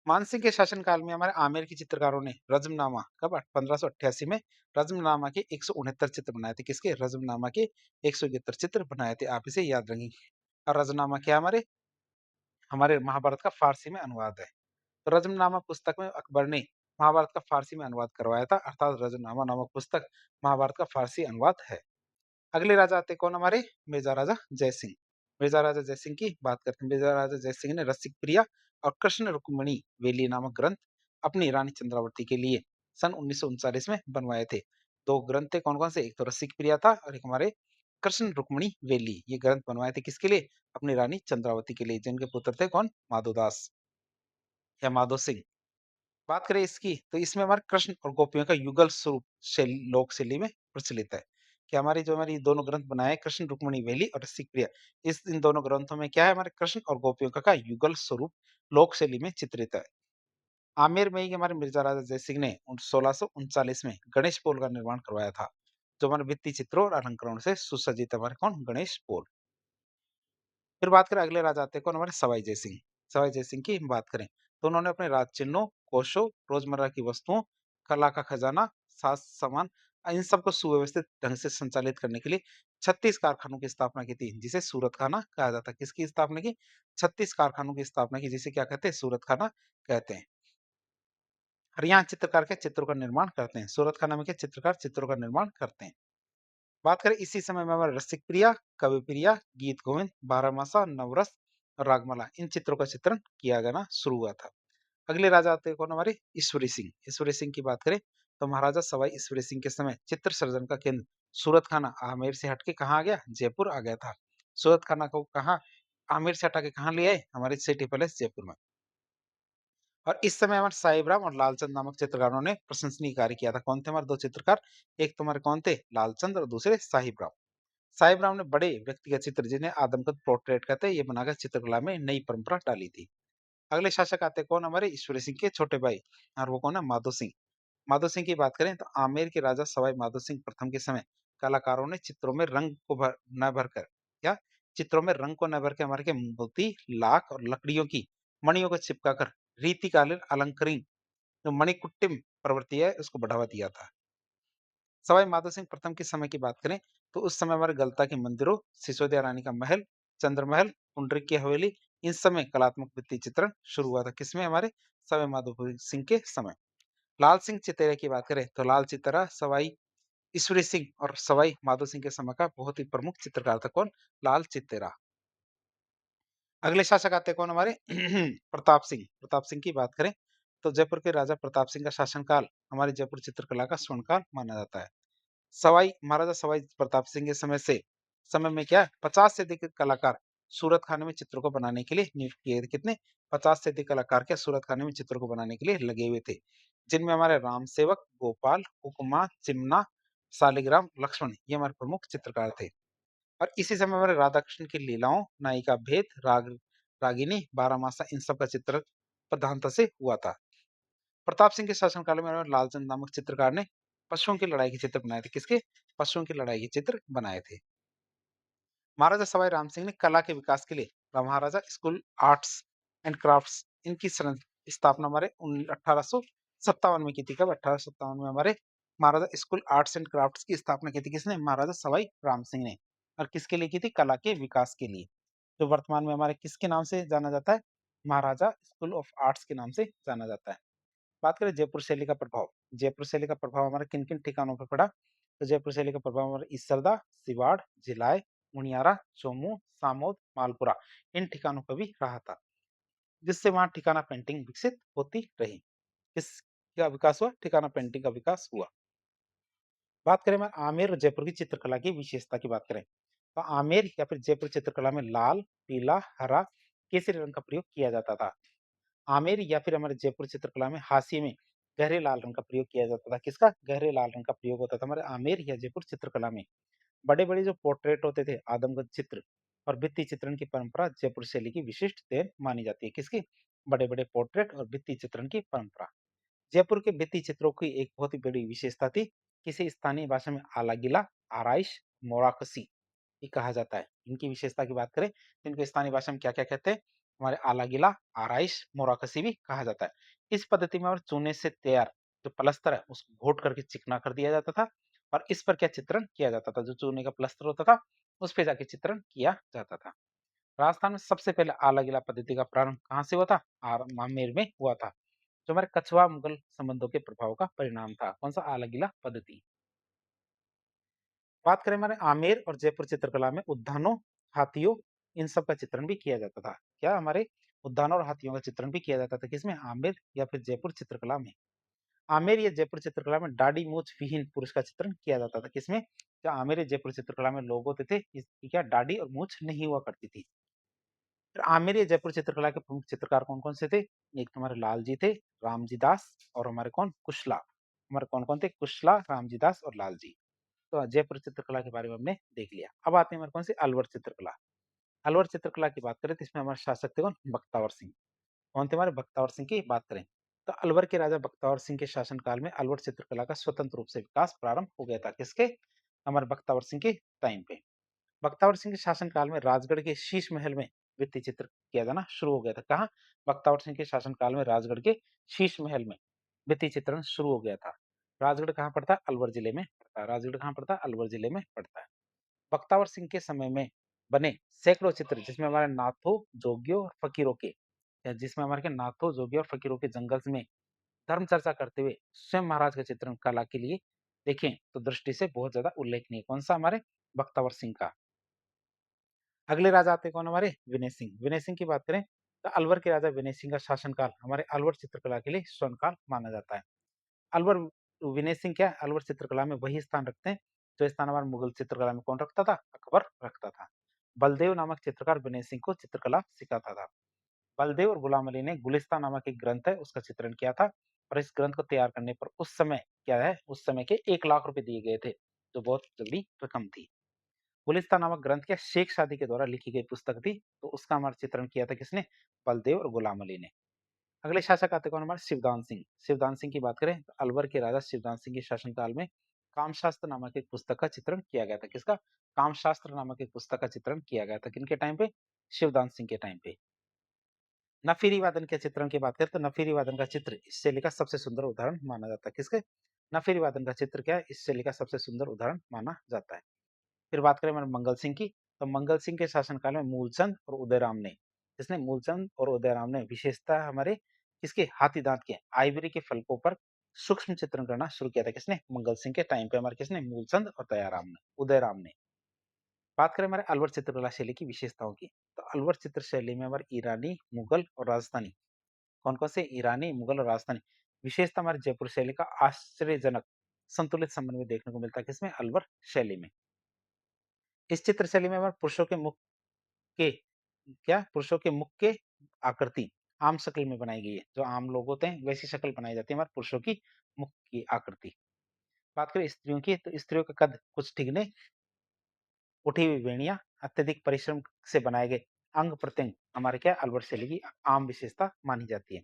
मानसिंह के शासनकाल में हमारे आमेर के चित्रकारों ने रज्मनामा कब? 1588 में रज्मनामा के 169 चित्र बनाए थे। किसके? रज्मनामा के 169 चित्र बनाए थे। आप इसे याद रखेंगे। और रज्मनामा क्या? हमारे महाभारत का फारसी में अनुवाद है। तो रज्मनामा पुस्तक में अकबर ने महाभारत का फारसी में अनुवाद करवाया था, अर्थात रज्मनामा नामक पुस्तक महाभारत का फारसी अनुवाद है। अगले राजा आते कौन? हमारे मिर्जा राजा जयसिंह। मिर्जा राजा जयसिंह की बात करते हैं। मिर्जा राजा जयसिंह ने रसिक प्रिया और कृष्ण रुक्मणी वेली नामक ग्रंथ अपनी रानी चंद्रावती के लिए सन 1939 में बनवाए थे। दो ग्रंथ थे, कौन कौन से? एक तो रसिक प्रिया था और एक हमारे कृष्ण रुक्मणी वेली। ये ग्रंथ बनवाए थे किसके लिए? अपनी रानी चंद्रावती के लिए, जिनके पुत्र थे कौन? माधोदास या माधो सिंह। बात करें इसकी तो इसमें हमारे कृष्ण और गोपियों का युगल स्वरूप शैली लोक शैली में प्रचलित है। कि हमारी जो हमारी दोनों ग्रंथ बनाए कृष्ण रुक्मणी वेली और रसिक प्रिया, इस इन दोनों ग्रंथों में क्या है? हमारे कृष्ण और गोपियों का युगल स्वरूप लोक शैली में चित्रित है। आमेर में ही हमारे मिर्जा राजा जयसिंह ने 1639 में गणेश पोल का निर्माण करवाया था, जो हमारे भित्ति चित्रों और अलंकरणों से सुसज्जित हमारे कौन? गणेश पोल। फिर बात करें अगले राजा आते हैं कौन? हमारे सवाई जयसिंह। सवाई जयसिंह की हम बात करें तो उन्होंने अपने राज चिन्हों, कोषों, रोजमर्रा की वस्तुओं, कला का खजाना, साज सामान, इन सबको सुव्यवस्थित ढंग से संचालित करने के लिए 36 कारखानों की स्थापना की थी, जिसे सूरत खाना कहा जाता है। किसकी स्थापना की? 36 कारखानों की स्थापना की, जिसे क्या कहते हैं? सूरत खाना कहते हैं। और यहाँ चित्रकार के चित्रों का निर्माण करते हैं। सूरत खाना में क्या चित्रकार चित्रों का निर्माण करते हैं। बात करें इसी समय में हमारे रसिक प्रिया, कवि प्रिया, गीत गोविंद, बारहमासा, नवरस और रागमाला, इन चित्रों का चित्रण किया जाना शुरू हुआ था। अगले राजा आते हैं कौन? हमारे ईश्वरी सिंह। ईश्वरी सिंह की बात करें तो महाराजा सवाई ईश्वरी सिंह के समय चित्र सर्जन का केंद्र सूरत खाना आमेर से हटके कहाँ आ गया? जयपुर आ गया था। सूरत खाना को कहाँ आमेर से हटा के कहाँ ले आए? हमारे सिटी पैलेस जयपुर में। और इस समय हमारे साहिबराम और लालचंद नामक चित्रकारों ने प्रशंसनीय कार्य किया था। कौन थे हमारे दो चित्रकार? एक तो हमारे कौन थे? लालचंद और दूसरे साहिबराम। साहिबराम ने बड़े व्यक्तिगत चित्र, जिन्हें आदमकद पोर्ट्रेट कहते हैं, ये बनाकर चित्रकला में नई परंपरा डाली थी। अगले शासक आते हैं कौन? हमारे ईश्वरी सिंह के छोटे भाई, और वो कौन है? माधो सिंह। माधो सिंह की बात करें तो आमेर के राजा सवाई माधो सिंह प्रथम के समय कलाकारों ने चित्रों में रंग को न भरकर क्या चित्रों में रंग को न भर के हमारे के मोती, लाख और लकड़ियों की मणियों को चिपकाकर रीतिकालीन अलंकरण, जो मणिकुट्टिम प्रवृत्ति है, उसको बढ़ावा दिया था। सवाई माधो सिंह प्रथम के समय की बात करें तो उस समय हमारे गलता के मंदिरों, सिसोदिया रानी का महल, चंद्र महल, पुंडरीक की हवेली, इन समय कलात्मक भित्ति चित्रण शुरू हुआ था। किसमें? हमारे सवाई माधो सिंह के समय। लाल सिंह चितेरा की बात करें तो लाल चितेरा सवाई ईश्वरी सिंह और सवाई माधो सिंह के समय का बहुत ही प्रमुख चित्रकार था। कौन? लाल चितेरा। अगले शासक आते हैं कौन? हमारे प्रताप सिंह। प्रताप सिंह की बात करें तो जयपुर के राजा प्रताप सिंह का शासनकाल हमारे जयपुर चित्रकला का स्वर्णकाल माना जाता है। सवाई महाराजा सवाई प्रताप सिंह के समय में क्या 50 से अधिक कलाकार सूरत खाने में चित्रों को बनाने के लिए नियुक्त किए थे। कितने? 50 से अधिक कलाकार क्या सूरत खाने में चित्रों को बनाने के लिए लगे हुए थे, जिनमें हमारे राम सेवक, गोपाल, हुकमा, चिमना, शालिग्राम, लक्ष्मण, ये हमारे प्रमुख चित्रकार थे। और इसी समय हमारे राधा कृष्ण की लीलाओं, नायिका भेद, रागिनी, बारहमासा, इन सब का चित्र प्रधानता से हुआ था। प्रताप सिंह के शासनकाल में लालचंद नामक चित्रकार ने पशुओं की लड़ाई के चित्र बनाए थे। किसके? पशुओं की लड़ाई के चित्र बनाए थे। महाराजा सवाई राम सिंह ने कला के विकास के लिए महाराजा स्कूल आर्ट्स एंड क्राफ्ट्स, इनकी स्थापना हमारे 1857 में की थी। कब? 1857 में हमारे महाराजा स्कूल आर्ट्स एंड क्राफ्ट्स की स्थापना की थी। किसने? महाराजा सवाई राम सिंह ने। और किसके लिए की थी? कला के विकास के लिए, जो वर्तमान में हमारे किसके नाम से जाना जाता है? महाराजा स्कूल ऑफ आर्ट्स के नाम से जाना जाता है। बात करें जयपुर शैली का प्रभाव। जयपुर शैली का प्रभाव हमारे किन-किन ठिकानों पर पड़ा? तो जयपुर शैली का प्रभाव हमारे इसरदा, सिवाड़, भिलाई, मुनियारा, चोमू, सामोद, मालपुरा, इन ठिकानों पर भी रहा था, जिससे वहां ठिकाना पेंटिंग विकसित होती रही। किसका विकास हुआ? ठिकाना पेंटिंग का विकास हुआ। बात करें मैं आमेर और जयपुर की चित्रकला की विशेषता की बात करें तो आमेर या फिर जयपुर चित्रकला में लाल, पीला, हरा, केसरी रंग का प्रयोग किया जाता था। आमेर या फिर हमारे जयपुर चित्रकला में हाशिए में गहरे लाल रंग का प्रयोग किया जाता था। किसका? गहरे लाल रंग का प्रयोग होता था हमारे आमेर या जयपुर चित्रकला में। बड़े-बड़े जो पोर्ट्रेट होते थे, आदमकद चित्र और भित्ति चित्रण की परंपरा जयपुर शैली की विशिष्ट देन मानी जाती है। किसकी? बड़े-बड़े पोर्ट्रेट और भित्ति चित्रण की परंपरा। जयपुर के भित्ति चित्रों की एक बहुत ही बड़ी विशेषता थी, किसे स्थानीय भाषा में आलागिला, आराइश, मोराकसी ये कहा जाता है। इनकी विशेषता की बात करें, तो इनको स्थानीय भाषा में क्या-क्या कहते हैं? हमारे आलागिला, आराइश, मोराकसी भी कहा जाता है। इस पद्धति में और चूने से तैयार जो पलस्तर है, उसको घोट करके चिकना कर दिया जाता था और इस पर क्या चित्रण किया जाता था? जो चूने का पलस्तर होता था, उस पे जाके चित्रण किया जाता था। राजस्थान में सबसे पहले आलागिला पद्धति का प्रारंभ कहाँ से हुआ था? आमेर में हुआ था, जो हमारे कछवा मुगल संबंधों के प्रभाव का परिणाम था। कौन सा? आलागिला पद्धति। बात करें हमारे आमेर और जयपुर चित्रकला में उद्यानों, हाथियों इन सब का चित्रण भी किया जाता था। क्या? हमारे उद्यानों और हाथियों का चित्रण भी किया जाता था। किसमें? आमेर या फिर जयपुर चित्रकला में। आमेर या जयपुर चित्रकला में दाढ़ी मूछ विहीन पुरुष का चित्रण किया जाता था। किसमें? क्या आमेर या जयपुर चित्रकला में लोग होते थे जिसकी क्या दाढ़ी और मूछ नहीं हुआ करती थी। फिर आमेर या जयपुर चित्रकला के प्रमुख चित्रकार कौन कौन से थे? एक तो हमारे लाल जी थे, रामजी दास और हमारे कौन? कुशला। हमारे कौन कौन थे? कुशला, रामजी दास और लाल जी। तो जयपुर चित्रकला के बारे में हमने देख लिया। अब आते हैं हमारे कौन सी? अलवर चित्रकला। अलवर चित्रकला की बात करें तो इसमें हमारे शासक थे कौन? बख्तावर सिंह। कौन थे हमारे? बख्तावर सिंह की बात करें तो अलवर के राजा बख्तावर सिंह के शासनकाल में अलवर चित्रकला का स्वतंत्र रूप से विकास प्रारंभ हो गया था। किसके? हमारे बख्तावर सिंह के टाइम पे। बख्तावर सिंह के शासनकाल में राजगढ़ के शीश महल में भित्ति चित्र किया जाना शुरू हो गया था। कहाँ? बख्तावर सिंह के शासनकाल में राजगढ़ के शीश महल में भित्ति चित्रण शुरू हो गया था। राजगढ़ कहाँ पड़ता है? अलवर जिले में पड़ता है। राजगढ़ कहाँ पड़ता है? अलवर जिले में पड़ता है। बख्तावर सिंह के समय में बने सैकड़ों चित्र जिसमें हमारे नाथों, जोगियों और फकीरों के या जिसमें हमारे के नाथों, जोगियों और फकीरों के जंगल में धर्म चर्चा करते हुए स्वयं महाराज के चित्रण कला के लिए देखें तो दृष्टि से बहुत ज्यादा उल्लेखनीय। कौन सा? हमारे बख्तावर सिंह का। अगले राजा आते हैं कौन? हमारे विनय सिंह। विनय सिंह की बात करें तो अलवर के राजा विनय सिंह का शासनकाल हमारे अलवर चित्रकला के लिए स्वर्ण काल माना जाता है। अलवर विनय सिंह क्या है? अलवर चित्रकला में वही स्थान रखते हैं जो स्थान हमारे मुगल चित्रकला में कौन रखता था? अकबर रखता था। बलदेव नामक चित्रकार विनय सिंह को चित्रकला सिखाता था। बलदेव और गुलाम अली ने गुलिस्तान नामक एक ग्रंथ है उसका चित्रण किया था और इस ग्रंथ को तैयार करने पर उस समय क्या है? उस समय के 1 लाख रुपए दिए गए थे, जो बहुत तगड़ी रकम थी। गुलिस्तान नामक ग्रंथ क्या शेख शादी के द्वारा लिखी गई पुस्तक थी, तो उसका हमारा चित्रण किया था किसने? बलदेव और गुलाम अली ने। अगले शासक आते कौन? हमारे शिवदान सिंह। शिवदान सिंह की बात करें तो अलवर के राजा शिवदान सिंह के शासनकाल में कामशास्त्र नामक एक पुस्तक का चित्रण किया गया था। किसका? कामशास्त्र नामक एक पुस्तक का चित्रण किया गया था। किनके टाइम पे? शिवदान सिंह के टाइम पे। नफीरी वादन के चित्रण की बात करें तो नफीरी वादन का चित्र इस शैली का सबसे सुंदर उदाहरण माना जाता है। किसके? नफीरी वादन का चित्र क्या है? इस शैली का सबसे सुंदर उदाहरण माना जाता है। फिर बात करें हमारे मंगल सिंह की तो मंगल सिंह के शासनकाल में मूलचंद और उदयराम ने जिसने मूलचंद और उदयराम ने विशेषता हमारे किसके? हाथी दांत के आइवरी के फलकों पर सूक्ष्म चित्रण करना शुरू किया था। किसने? मंगल सिंह के टाइम पे हमारे किसने? मूलचंद और दयाराम ने उदयराम ने। बात करें हमारे अलवर चित्रकला शैली की विशेषताओं की तो अलवर चित्र शैली में हमारे ईरानी, मुगल और राजस्थानी कौन कौन से? ईरानी, मुगल और राजस्थानी विशेषता हमारे जयपुर शैली का आश्चर्यजनक संतुलित समन्वय देखने को मिलता है। किसमें? अलवर शैली में। इस चित्र शैली में हमारे पुरुषों के मुख के क्या? पुरुषों के मुख के आकृति आम शक्ल में बनाई गई है। जो आम लोग होते हैं वैसी शक्ल बनाई जाती है हमारे पुरुषों की मुख की आकृति। बात करें स्त्रियों की तो स्त्रियों का कद कुछ ठिगने, उठी हुई बेड़ियां, अत्यधिक परिश्रम से बनाए गए अंग प्रत्यंग हमारे क्या? अलवर शैली की आम विशेषता मानी जाती है।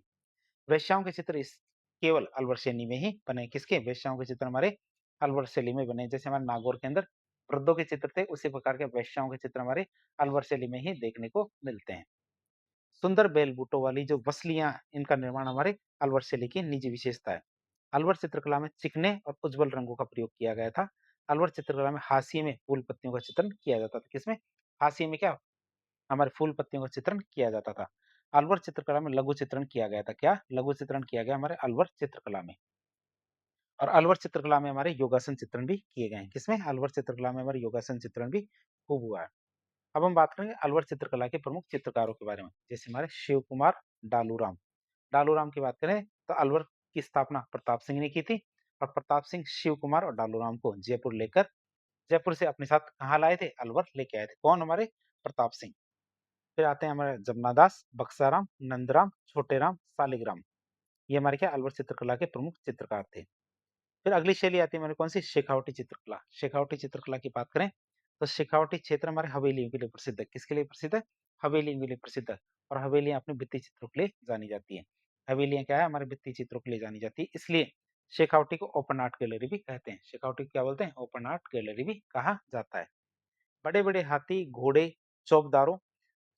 वेश्याओं के चित्र इस केवल अलवर शैली में ही बने। किसके? वेश्याओं के चित्र हमारे अलवर शैली में बने। जैसे हमारे नागौर के अंदर वृद्धों के चित्र थे उसी प्रकार के वेश्याओं के चित्र हमारे अलवर शैली में ही देखने को मिलते हैं। सुंदर बेलबूटों वाली जो वसलियां इनका निर्माण हमारे अलवर शैली की निजी विशेषता है। अलवर चित्रकला में चिकने और उज्जवल रंगों का प्रयोग किया गया था। अलवर चित्रकला में हाशिए में फूल पत्तियों का चित्रण किया जाता था। किसमें? हाशिए में क्या? हमारे फूल पत्तियों का चित्रण किया जाता था। अलवर चित्रकला में लघु चित्रण किया गया था। क्या? लघु चित्रण किया गया हमारे अलवर चित्रकला में। और अलवर चित्रकला में हमारे योगासन चित्रण भी किए गए हैं। किसमें? अलवर चित्रकला में हमारे योगासन चित्रण भी खूब हुआ है। अब हम बात करेंगे अलवर चित्रकला के प्रमुख चित्रकारों के बारे में। जैसे हमारे शिव कुमार डालूराम। डालूराम की बात करें तो अलवर की स्थापना प्रताप सिंह ने की थी और प्रताप सिंह शिव कुमार और डालूराम को जयपुर से अपने साथ कहाँ लाए थे? अलवर लेके आए थे। कौन? हमारे प्रताप सिंह। फिर आते हैं हमारे जमनादास, बक्साराम, नंदराम, छोटेराम, सालिग्राम। ये हमारे क्या अलवर चित्रकला के प्रमुख चित्रकार थे। फिर अगली शैली आती है हमारी कौन सी? शेखावटी चित्रकला। शेखावटी चित्रकला की बात करें तो शेखावटी क्षेत्र हमारे हवेलियों के लिए प्रसिद्ध है। किसके लिए प्रसिद्ध है? हवेलियों के लिए प्रसिद्ध है। और हवेलियां अपने भित्ति चित्रों के लिए जानी जाती है। हवेलियां क्या है? हमारे भित्ति चित्रों के लिए जानी जाती है, इसलिए शेखावटी को ओपन आर्ट गैलरी भी कहते हैं। शेखावटी को क्या बोलते हैं? ओपन आर्ट गैलरी भी कहा जाता है। बड़े बड़े हाथी, घोड़े, चौकदारों,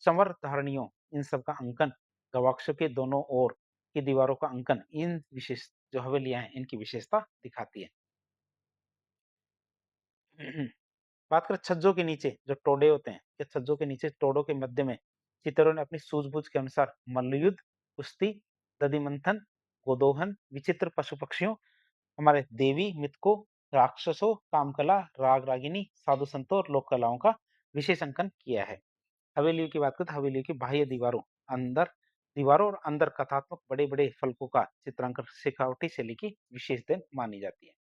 संवर धारणियों, इन सब का अंकन, गवाक्षों के दोनों ओर की दीवारों का अंकन, इन विशेष जो हवेलियां हैं इनकी विशेषता दिखाती है। बात करें छज्जों के नीचे जो टोड़े होते हैं, या छज्जों के नीचे टोड़ों के मध्य में चित्रों ने अपनी सूझबूझ के अनुसार मल्लयुद्ध, कुश्ती, दधि मंथन, गोदोहन, विचित्र पशु पक्षियों, हमारे देवी मिथकों, राक्षसों, कामकला, राग रागिनी, साधु संतों और लोक कलाओं का विशेष अंकन किया है। हवेलियों की बात करें तो हवेलियों की बाह्य दीवारों और अंदर कथात्मक बड़े बड़े फलकों का चित्रांकन शेखावटी शैली की विशेष देन मानी जाती है।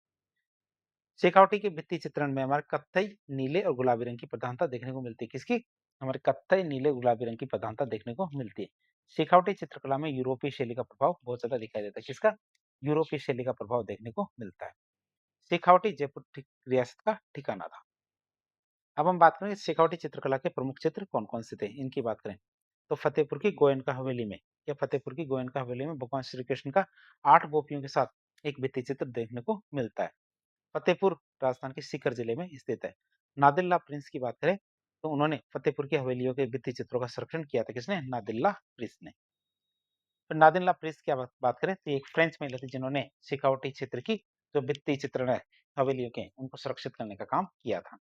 शेखावटी के भित्ति चित्रण में हमारे कत्थई, नीले और गुलाबी रंग की प्रधानता देखने को मिलती है। किसकी? हमारे कत्थई, नीले, गुलाबी रंग की प्रधानता देखने को मिलती है। शेखावटी चित्रकला में यूरोपीय शैली का प्रभाव बहुत ज्यादा दिखाई देता है। किसका? यूरोपीय शैली का प्रभाव देखने को मिलता है। शेखावटी जयपुर रियासत का ठिकाना था। अब हम बात करें शेखावटी चित्रकला के प्रमुख चित्र कौन कौन से थे, इनकी बात करें तो फतेहपुर की गोयनका हवेली में, या फतेहपुर की गोयनका हवेली में भगवान श्री कृष्ण का 8 गोपियों के साथ एक भित्ति चित्र देखने को मिलता है। फतेहपुर राजस्थान के सीकर जिले में स्थित है। नादिल्ला प्रिंस की बात करें तो उन्होंने फतेहपुर की हवेलियों के भित्ति चित्रों का संरक्षण किया था। किसने? नादिल्ला प्रिंस ने। तो नादिल्ला प्रिंस की बात करें तो एक फ्रेंच महिला थी जिन्होंने शेखावटी क्षेत्र की जो भित्ति चित्रण है हवेलियों के उनको सुरक्षित करने का काम किया था।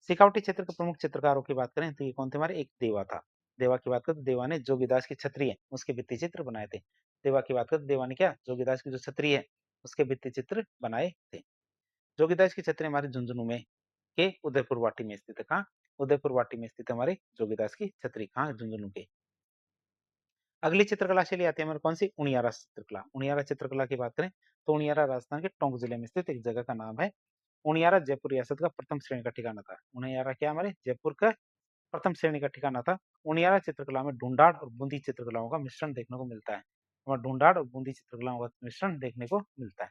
शेखावटी क्षेत्र के प्रमुख चित्रकारों की बात करें तो ये कौन थे? हमारे एक देवा था। देवा की बात करें तो देवा ने जोगीदास की छतरी है उसके भित्ति चित्र बनाए थे। देवा की बात करें तो देवा ने क्या? जोगीदास की जो छतरी है उसके भित्ति चित्र बनाए थे। जोगीदास की छतरी हमारे झुंझुनू में के उदयपुर वाटी में स्थित है। कहाँ? उदयपुर वाटी में स्थित हमारे जोगीदास की छतरी। कहाँ? झुंझुनू के। अगली चित्रकला शैली आती है हमारे कौन सी? उनियारा चित्रकला। उनियारा चित्रकला की बात करें तो उनियारा राजस्थान के टोंक जिले में स्थित एक जगह का नाम है। उनियारा जयपुर रियासत का प्रथम श्रेणी का ठिकाना था। उनियारा क्या? हमारे जयपुर का प्रथम श्रेणी का ठिकाना था। उनियारा चित्रकला में ढूंढाड़ और बूंदी चित्रकलाओं का मिश्रण देखने को मिलता है। और ढूंढाड़ और बूंदी चित्रकलाओं का मिश्रण देखने को मिलता है।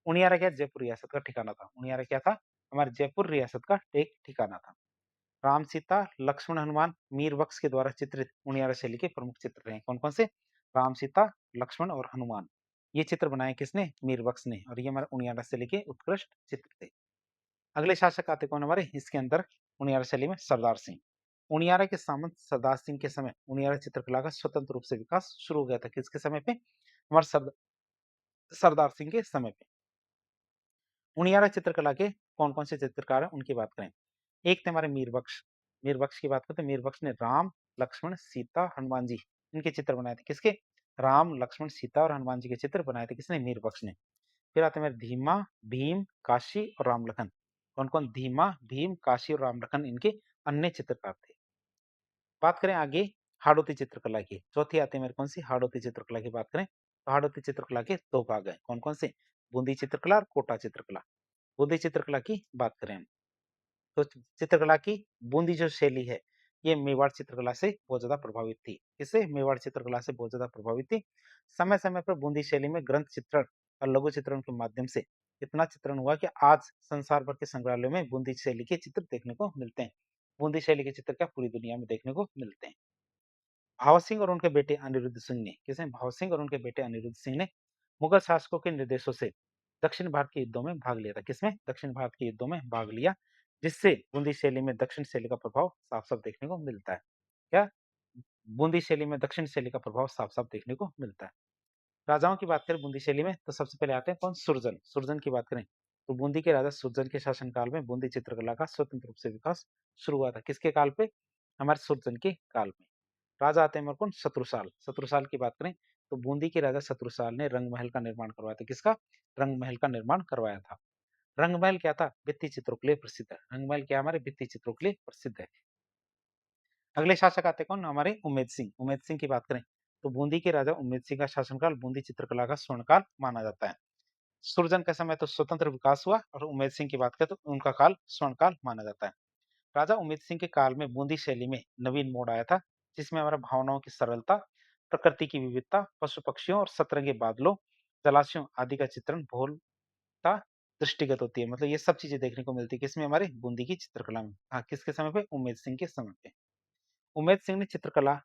उनियारा क्या? जयपुर रियासत का ठिकाना था। उनियारा क्या था? हमारे जयपुर रियासत का एक ठिकाना था। राम सीता, लक्ष्मण, हनुमान, मीर बख्श के द्वारा चित्रित उनियारा शैली के प्रमुख चित्र रहे। कौन कौन से? राम सीता, लक्ष्मण और हनुमान। ये चित्र बनाए किसने? मीर बख्श ने। और ये हमारे उनियारा शैली के उत्कृष्ट चित्र थे। अगले शासक आते कौन हमारे इसके अंदर उनियारा शैली में? सरदार सिंह। उनियारा के सामंत सरदार सिंह के समय उनियारा चित्रकला का स्वतंत्र रूप से विकास शुरू हो गया था। किसके समय पे? हमारे सरदार सिंह के समय पे। उनियारा चित्रकला के कौन कौन से चित्रकार हैं उनकी बात करें। एक थे हमारे मीर बख्श। मीर बख्श की बात करते हैं। मीर बख्श ने राम, लक्ष्मण, सीता, हनुमान जी इनके चित्र बनाए थे। किसके? राम, लक्ष्मण, सीता और हनुमान जी के चित्र बनाए थे। किसने? मीर बख्श ने। फिर आते हैं हमारे धीमा, भीम, काशी और राम लखन। कौन कौन? धीमा, भीम, काशी और राम लखन इनके अन्य चित्रकार थे। बात करें आगे हाड़ौती चित्रकला की। चौथी आती है मेरे कौन सी? हाड़ौती चित्रकला की बात करें तो हाड़ौती चित्रकला के दो भाग हैं। कौन कौन से? बूंदी चित्रकला और कोटा चित्रकला। बूंदी चित्रकला की बात करें हम तो चित्रकला की बूंदी जो शैली है ये मेवाड़ चित्रकला से बहुत ज्यादा प्रभावित थी। इससे मेवाड़ चित्रकला से बहुत ज्यादा प्रभावित थी। समय समय पर बूंदी शैली में ग्रंथ चित्रण और लघु चित्रण के माध्यम से इतना चित्रण हुआ कि आज संसार भर के संग्रहालयों में बूंदी शैली के चित्र देखने को मिलते हैं। बूंदी शैली के चित्र क्या पूरी दुनिया में देखने को मिलते हैं। भाव सिंह और उनके बेटे अनिरुद्ध सिंह ने, किसे? भाव सिंह और उनके बेटे अनिरुद्ध सिंह ने मुगल शासकों के निर्देशों से दक्षिण भारत के युद्धों में भाग लिया था। किसमें? दक्षिण भारत के युद्धों में भाग लिया, जिससे बूंदी शैली में दक्षिण शैली का प्रभाव साफ साफ देखने को मिलता है। क्या? बूंदी शैली में दक्षिण शैली का प्रभाव साफ साफ देखने को मिलता है। राजाओं की बात करें बूंदी शैली में तो सबसे पहले आते हैं कौन? सुरजन। सुरजन की बात करें तो बूंदी के राजा सुरजन के शासनकाल में बूंदी चित्रकला का स्वतंत्र रूप से विकास शुरू हुआ था। किसके काल पे? हमारे सुरजन के काल में। राजा आते हैं हमारे कौन? शत्रुसाल। शत्रुसाल की बात करें तो बूंदी के राजा शत्रुसाल ने रंग महल का निर्माण करवाया था। किसका? रंग महल का निर्माण करवाया था। रंग महल क्या था? भित्ति चित्रों के लिए प्रसिद्ध है। रंग महल क्या? हमारे भित्ति चित्रों के लिए प्रसिद्ध है। अगले शासक आते कौन? हमारे उम्मेद सिंह। उम्मेद सिंह की बात करें तो बूंदी के राजा उम्मेद सिंह का शासनकाल बूंदी चित्रकला का स्वर्णकाल माना जाता है। सुरजन का समय तो स्वतंत्र विकास हुआ और उम्मेद सिंह की बात करें तो उनका काल स्वर्णकाल माना जाता है। राजा उम्मेद सिंह के काल में बूंदी शैली में नवीन मोड़ आया था, जिसमें हमारा भावनाओं की सरलता, प्रकृति की विविधता, पशु-पक्षियों और सतरंगी बादलों, जलाशयों आदि का चित्रण बहुलता दृष्टिगत होती है। मतलब ये सब चीज़ें देखने को मिलती है किसमें हमारे बूंदी की चित्रकला में। हाँ, किसके समय पे? उमेद सिंह के समय पे। उमेद सिंह ने चित्रकला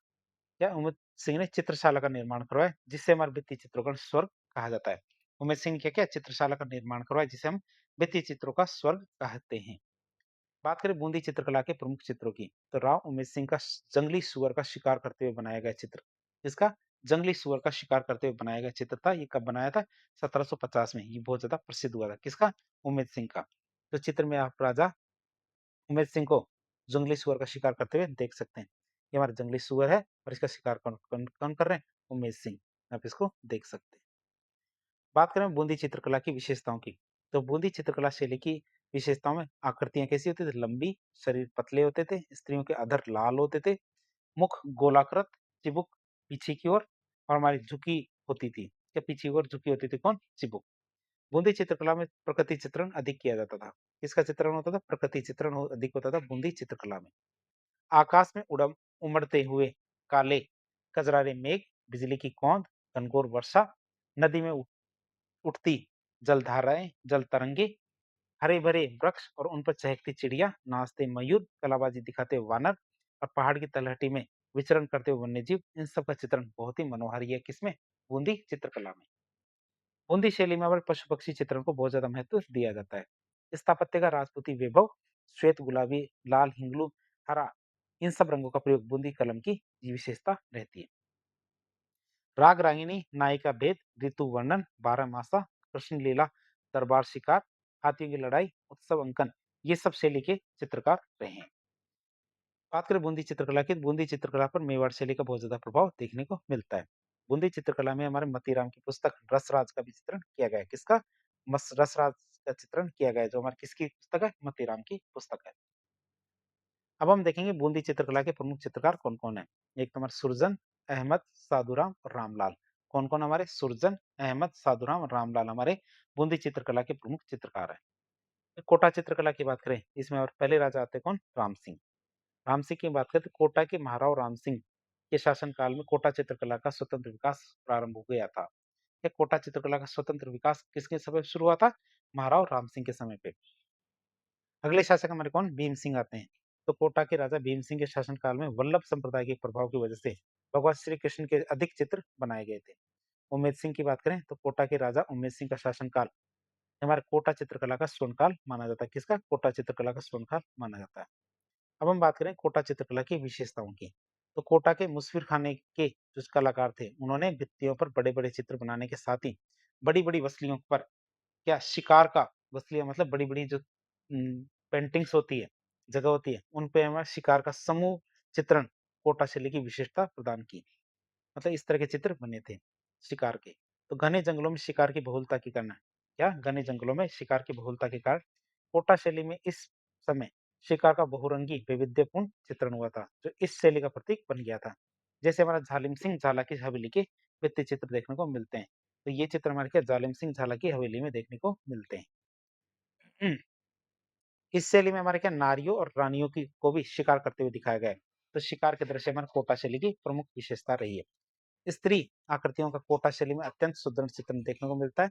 या उमेद सिंह ने चित्रशाला का निर्माण करवाया जिससे हमारे भित्ति चित्रों का स्वर्ग कहा जाता है। उमेद सिंह ने क्या-क्या चित्रशाला का निर्माण करवाया जिसे हम भित्ति चित्रों का स्वर्ग कहते हैं। बात करें बूंदी चित्रकला के प्रमुख चित्रों की, तो राव उमेद सिंह का जंगली सुअर का शिकार करते हुए बनाया गया चित्र। इसका जंगली सुअर का शिकार करते हुए बनाया गया चित्र था। ये कब बनाया था? 1750 में। ये बहुत ज्यादा प्रसिद्ध हुआ था। किसका? उमेद सिंह का। तो चित्र में आप राजा उमेद सिंह को जंगली सुअर का शिकार करते हुए देख सकते हैं। ये हमारा जंगली सुअर है और इसका शिकार कौन कौन कौन कर रहे हैं? उमेद सिंह। आप इसको देख सकते हैं। बात करें बूंदी चित्रकला की विशेषताओं की, तो बूंदी चित्रकला शैली की विशेषताओं में आकृतियां कैसी होती थी? लंबी, शरीर पतले होते थे, स्त्रियों के अधर लाल होते थे, मुख गोलाकृत, चिबुक पीछे की ओर और हमारी झुकी होती थी। क्या पीछे की ओर झुकी होती थी? कौन? चिबुक। बूंदी चित्रकला में प्रकृति चित्रण अधिक किया जाता था। किसका चित्रण होता था? प्रकृति चित्रण अधिक होता था बूंदी चित्रकला में। आकाश में उमड़ते हुए काले कजरारे मेघ, बिजली की कौंध, घनघोर वर्षा, नदी में उठती जलधाराएं, जल तरंगे, हरे भरे वृक्ष और उन पर चहकती चिड़िया, नाचते मयूर, कलाबाजी दिखाते वानर और पहाड़ की तलहटी में विचरण करते हुए वन्य जीव, इन सब का चित्रण बहुत ही मनोहारी है। किसमें? बूंदी चित्रकला में। बूंदी शैली में हमारे पशु पक्षी चित्रण को बहुत ज्यादा महत्व दिया जाता है। स्थापत्य का राजपूती वैभव, श्वेत गुलाबी, लाल हिंगलू, हरा, इन सब रंगों का प्रयोग बूंदी कलम की विशेषता रहती है। राग रागिनी, नायिका भेद, ऋतु वर्णन, बारहमासा, कृष्ण लीला, दरबार शिकार, हाथियों की लड़ाई, उत्सव अंकन, ये सब शैली के चित्रकार रहे हैं। बात करें बूंदी चित्रकला की, बूंदी चित्रकला पर मेवाड़ शैली का बहुत ज्यादा प्रभाव देखने को मिलता है। बूंदी चित्रकला में हमारे मतीराम की पुस्तक रसराज का भी चित्रण किया गया है। किसका? रसराज का चित्रण किया गया है, जो हमारी किसकी पुस्तक है? मतीराम की पुस्तक है। अब हम देखेंगे बूंदी चित्रकला के प्रमुख चित्रकार कौन कौन है। एक तो हमारे सुरजन, अहमद, साधुराम और रामलाल। कौन कौन हमारे? सुरजन, अहमद, साधुराम और रामलाल हमारे बूंदी चित्रकला के प्रमुख चित्रकार हैं। कोटा चित्रकला की बात करें, इसमें और पहले राजा आते कौन? राम सिंह। राम सिंह की बात करें तो कोटा के महाराव राम सिंह के शासन काल में कोटा चित्रकला का स्वतंत्र विकास प्रारंभ हो गया था। ये कोटा चित्रकला का स्वतंत्र विकास किसके समय शुरू हुआ था? महाराव राम सिंह के समय पे। अगले शासक हमारे कौन? भीम सिंह आते हैं। तो कोटा के राजा भीम सिंह के शासनकाल में वल्लभ संप्रदाय के प्रभाव की वजह से भगवान श्री कृष्ण के अधिक चित्र बनाए गए थे। उमेद सिंह की बात करें तो कोटा के राजा उमेद सिंह का शासनकाल हमारे कोटा चित्रकला का स्वर्णकाल माना जाता है। किसका? कोटा चित्रकला का स्वर्णकाल माना जाता है। अब हम बात करें कोटा चित्रकला की विशेषताओं की, तो कोटा के मुसफिर खाने के जो कलाकार थे उन्होंने भित्तियों पर बड़े बड़े चित्र बनाने के साथ ही बड़ी बड़ी वसलियों पर क्या शिकार का, वसलियां मतलब बड़ी बड़ी जो पेंटिंग्स होती है, जगह होती है, उन पे हमारे शिकार का समूह चित्रण कोटा शैली की विशेषता प्रदान की। मतलब इस तरह के चित्र बने थे शिकार के। तो घने जंगलों में शिकार की बहुलता के कारण, क्या घने जंगलों में शिकार की बहुलता के कारण कोटा शैली में इस समय शिकार का बहुरंगी वैविध्यपूर्ण चित्रण हुआ था, जो इस शैली का प्रतीक बन गया था। जैसे हमारा जालिम सिंह झाला की हवेली के भित्ति चित्र देखने को मिलते हैं। तो ये चित्र हमारे क्या जालिम सिंह झाला की हवेली में देखने को मिलते हैं। इस शैली में हमारे क्या नारियों और रानियों की को भी शिकार करते हुए दिखाया गया है। तो शिकार के दृश्य हमारे कोटा शैली की प्रमुख विशेषता रही है। स्त्री आकृतियों का कोटा शैली में अत्यंत सुदृढ़ चित्रण देखने को मिलता है।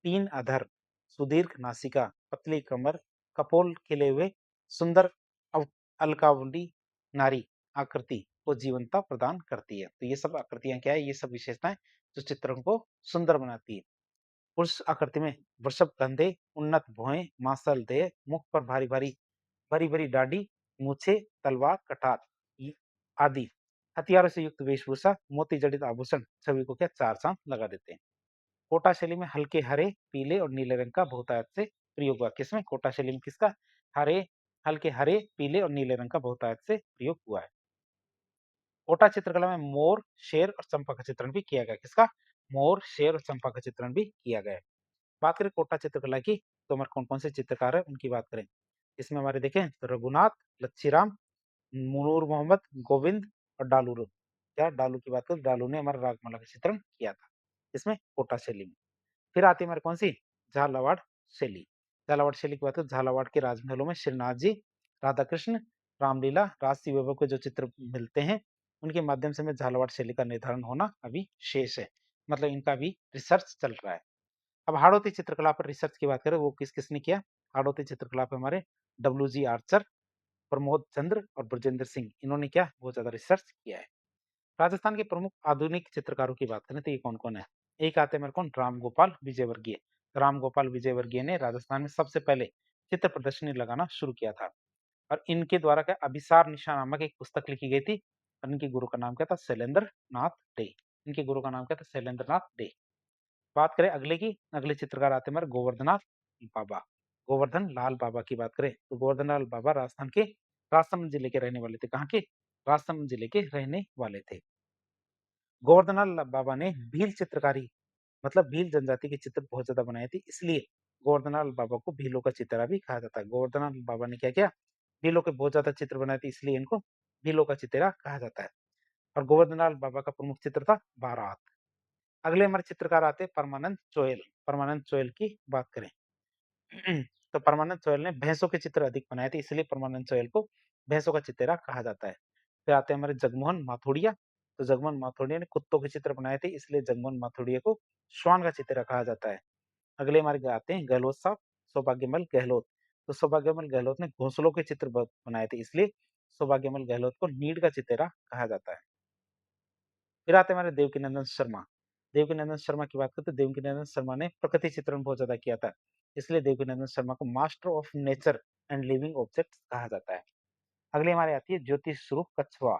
तीन अधर, सुदीर्घ नासिका, पतली कमर, कपोल खिले हुए, सुंदर अलकावली नारी आकृति को जीवंतता प्रदान करती है। तो ये सब आकृतियां क्या है? ये सब विशेषताएं जो चित्रण को सुंदर बनाती है। पुरुष आकृति में वृषभ कंधे, उन्नत भुएं, मांसल देह, मुख पर भारी भारी भरी भरी दाढ़ी, मूछे, तलवार, कटार आदि हथियारों से युक्त वेशभूषा, मोती जड़ित आभूषण छवि को क्या चार चांद लगा देते हैं। कोटा शैली में हल्के हरे, पीले और नीले रंग का बहुतायत से प्रयोग हुआ। किसमें? कोटा शैली में किसका? हरे, हल्के हरे, पीले और नीले रंग का बहुतायत से प्रयोग हुआ है। कोटा चित्रकला में मोर, शेर और चंपा का चित्रण भी किया गया। किसका? मोर, शेर और चंपा का चित्रण भी किया गया है। बात करें कोटा चित्रकला की, तो हमारे कौन कौन से चित्रकार है उनकी बात करें। इसमें हमारे देखें तो रघुनाथ, लच्छीराम, नूर मोहम्मद, गोविंद और डालू। क्या डालू की बात करें? डालू ने हमारा रागमाला का चित्रण किया था। इसमें कोटा शैली में। फिर आती है हमारे कौन सी? झालावाड़ शैली। झालावाड़ शैली की बात करें, झालावाड़ के राजमहलों में श्रीनाथ जी, राधा कृष्ण, रामलीला, राजसी वैभव के जो चित्र मिलते हैं, उनके माध्यम से में झालवाड़ शैली का निर्धारण होना अभी शेष है। मतलब इनका भी रिसर्च चल रहा है। अब हाड़ौती चित्रकला पर रिसर्च की बात करें, वो किस-किसने किया? हाड़ौती चित्रकला पे हमारे डब्ल्यू.जी. आर्चर, प्रमोद चंद्र और बृजेंद्र सिंह, इन्होंने क्या बहुत ज़्यादा रिसर्च किया है। राजस्थान के प्रमुख आधुनिक चित्रकारों की बात करें तो ये कौन-कौन है? एक आते हैं मेरे को राम गोपाल विजयवर्गीय। राम गोपाल विजयवर्गीय ने राजस्थान में सबसे पहले चित्र प्रदर्शनी लगाना शुरू किया था और इनके द्वारा क्या अभिसार निशा नामक एक पुस्तक लिखी गई थी और इनके गुरु का नाम क्या था? शैलेंद्र नाथ डे। इनके गुरु का नाम क्या था? शैलेंद्र नाथ डे। बात करें अगले की, अगले चित्रकार आते हैं हमारे गोवर्धननाथ बाबा। गोवर्धन लाल बाबा की बात करें तो गोवर्धन लाल बाबा राजस्थान के राजसमंद जिले के रहने वाले थे। कहाँ के? राजसमंद जिले के रहने वाले थे। गोवर्धन लाल बाबा ने भील चित्रकारी मतलब भील जनजाति के चित्र बहुत ज्यादा बनाए थे, इसलिए गोवर्धन लाल बाबा को भीलों का चित्रा भी कहा जाता है। गोवर्धन लाल बाबा ने क्या किया? भीलों के बहुत ज्यादा चित्र बनाए थे, इसलिए इनको भीलों का चित्रा कहा जाता है। और गोवर्धन लाल बाबा का प्रमुख चित्र था बारात। अगले हमारे चित्रकार आते हैं परमानंद चोयल। परमानंद चोयल की बात करें तो परमानंद चोयल ने भैंसों के चित्र अधिक बनाए थे, इसलिए परमानंद चोयल को भैंसों का चित्रा कहा जाता है। फिर आते हैं हमारे जगमोहन माथुड़िया। तो जगमोहन माथुड़िया ने कुत्तों के चित्र बनाए थे, इसलिए जगमोहन माथुड़िया को श्वान का चित्रा कहा जाता है। अगले हमारे आते हैं गहलोत साहब, सौभाग्यमल गहलोत। तो सौभाग्यमल गहलोत ने घोंसलों के चित्र बनाए थे, इसलिए सौभाग्यमल गहलोत को नीड का चित्रा कहा जाता है। फिर आते हैं हमारे देवकीनंदन शर्मा। देवकीनंदन शर्मा की बात करते हैं, देवकीनंदन शर्मा ने प्रकृति चित्रण बहुत ज्यादा किया था, इसलिए देवकीनंदन शर्मा को master of nature and living objects कहा जाता है। अगली हमारी आती है ज्योति स्वरूप कछवा।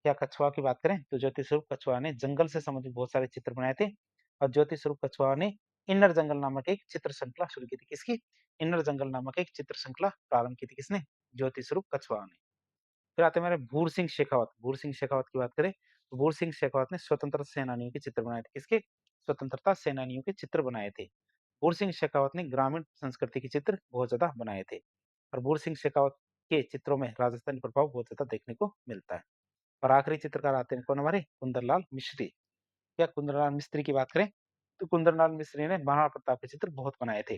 क्या कछवा की बात करें तो ज्योति स्वरूप कछवा ने जंगल से संबंधित बहुत सारे चित्र बनाए थे और ज्योति स्वरूप कछवा ने इनर जंगल नामक एक चित्र श्रृंखला शुरू की थी। किसकी? इनर जंगल नामक एक चित्र श्रृंखला प्रारंभ की थी। किसने? ज्योति स्वरूप कछवा ने। फिर आते हैं हमारे भूर सिंह शेखावत। भूर सिंह शेखावत की बात करें तो भूर सिंह शेखावत ने स्वतंत्रता सेनानियों के चित्र बनाए थे। किसके? स्वतंत्रता सेनानियों के चित्र बनाए थे। भूर सिंह शेखावत ने ग्रामीण संस्कृति के चित्र बहुत ज्यादा बनाए थे और भूर सिंह शेखावत के चित्रों में राजस्थानी प्रभाव बहुत ज्यादा देखने को मिलता है। और आखिरी चित्रकार आते हैं कौन? हमारे कुंदनलाल मिश्री। क्या कुंदनलाल मिस्त्री की बात करें तो कुंदनलाल मिस्त्री ने महाराणा प्रताप के चित्र बहुत बनाए थे।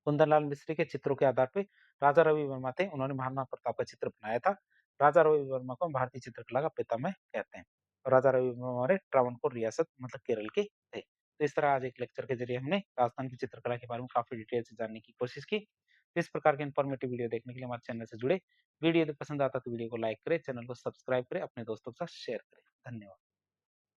कुंदनलाल मिस्त्री के चित्रों के आधार पे राजा रवि वर्मा थे, उन्होंने महाराणा प्रताप का चित्र बनाया था। राजा रवि वर्मा को हम भारतीय चित्रकला का पितामह कहते हैं और राजा रवि वर्मा हमारे त्रावणकोर रियासत मतलब केरल के थे। तो इस तरह आज एक लेक्चर के जरिए हमने राजस्थान की चित्रकला के बारे में काफी डिटेल से जानने की कोशिश की। तो इस प्रकार के इन्फॉर्मेटिव वीडियो देखने के लिए हमारे चैनल से जुड़े। वीडियो यदि पसंद आता तो वीडियो को लाइक करें, चैनल को सब्सक्राइब करें, अपने दोस्तों के साथ शेयर करें। धन्यवाद।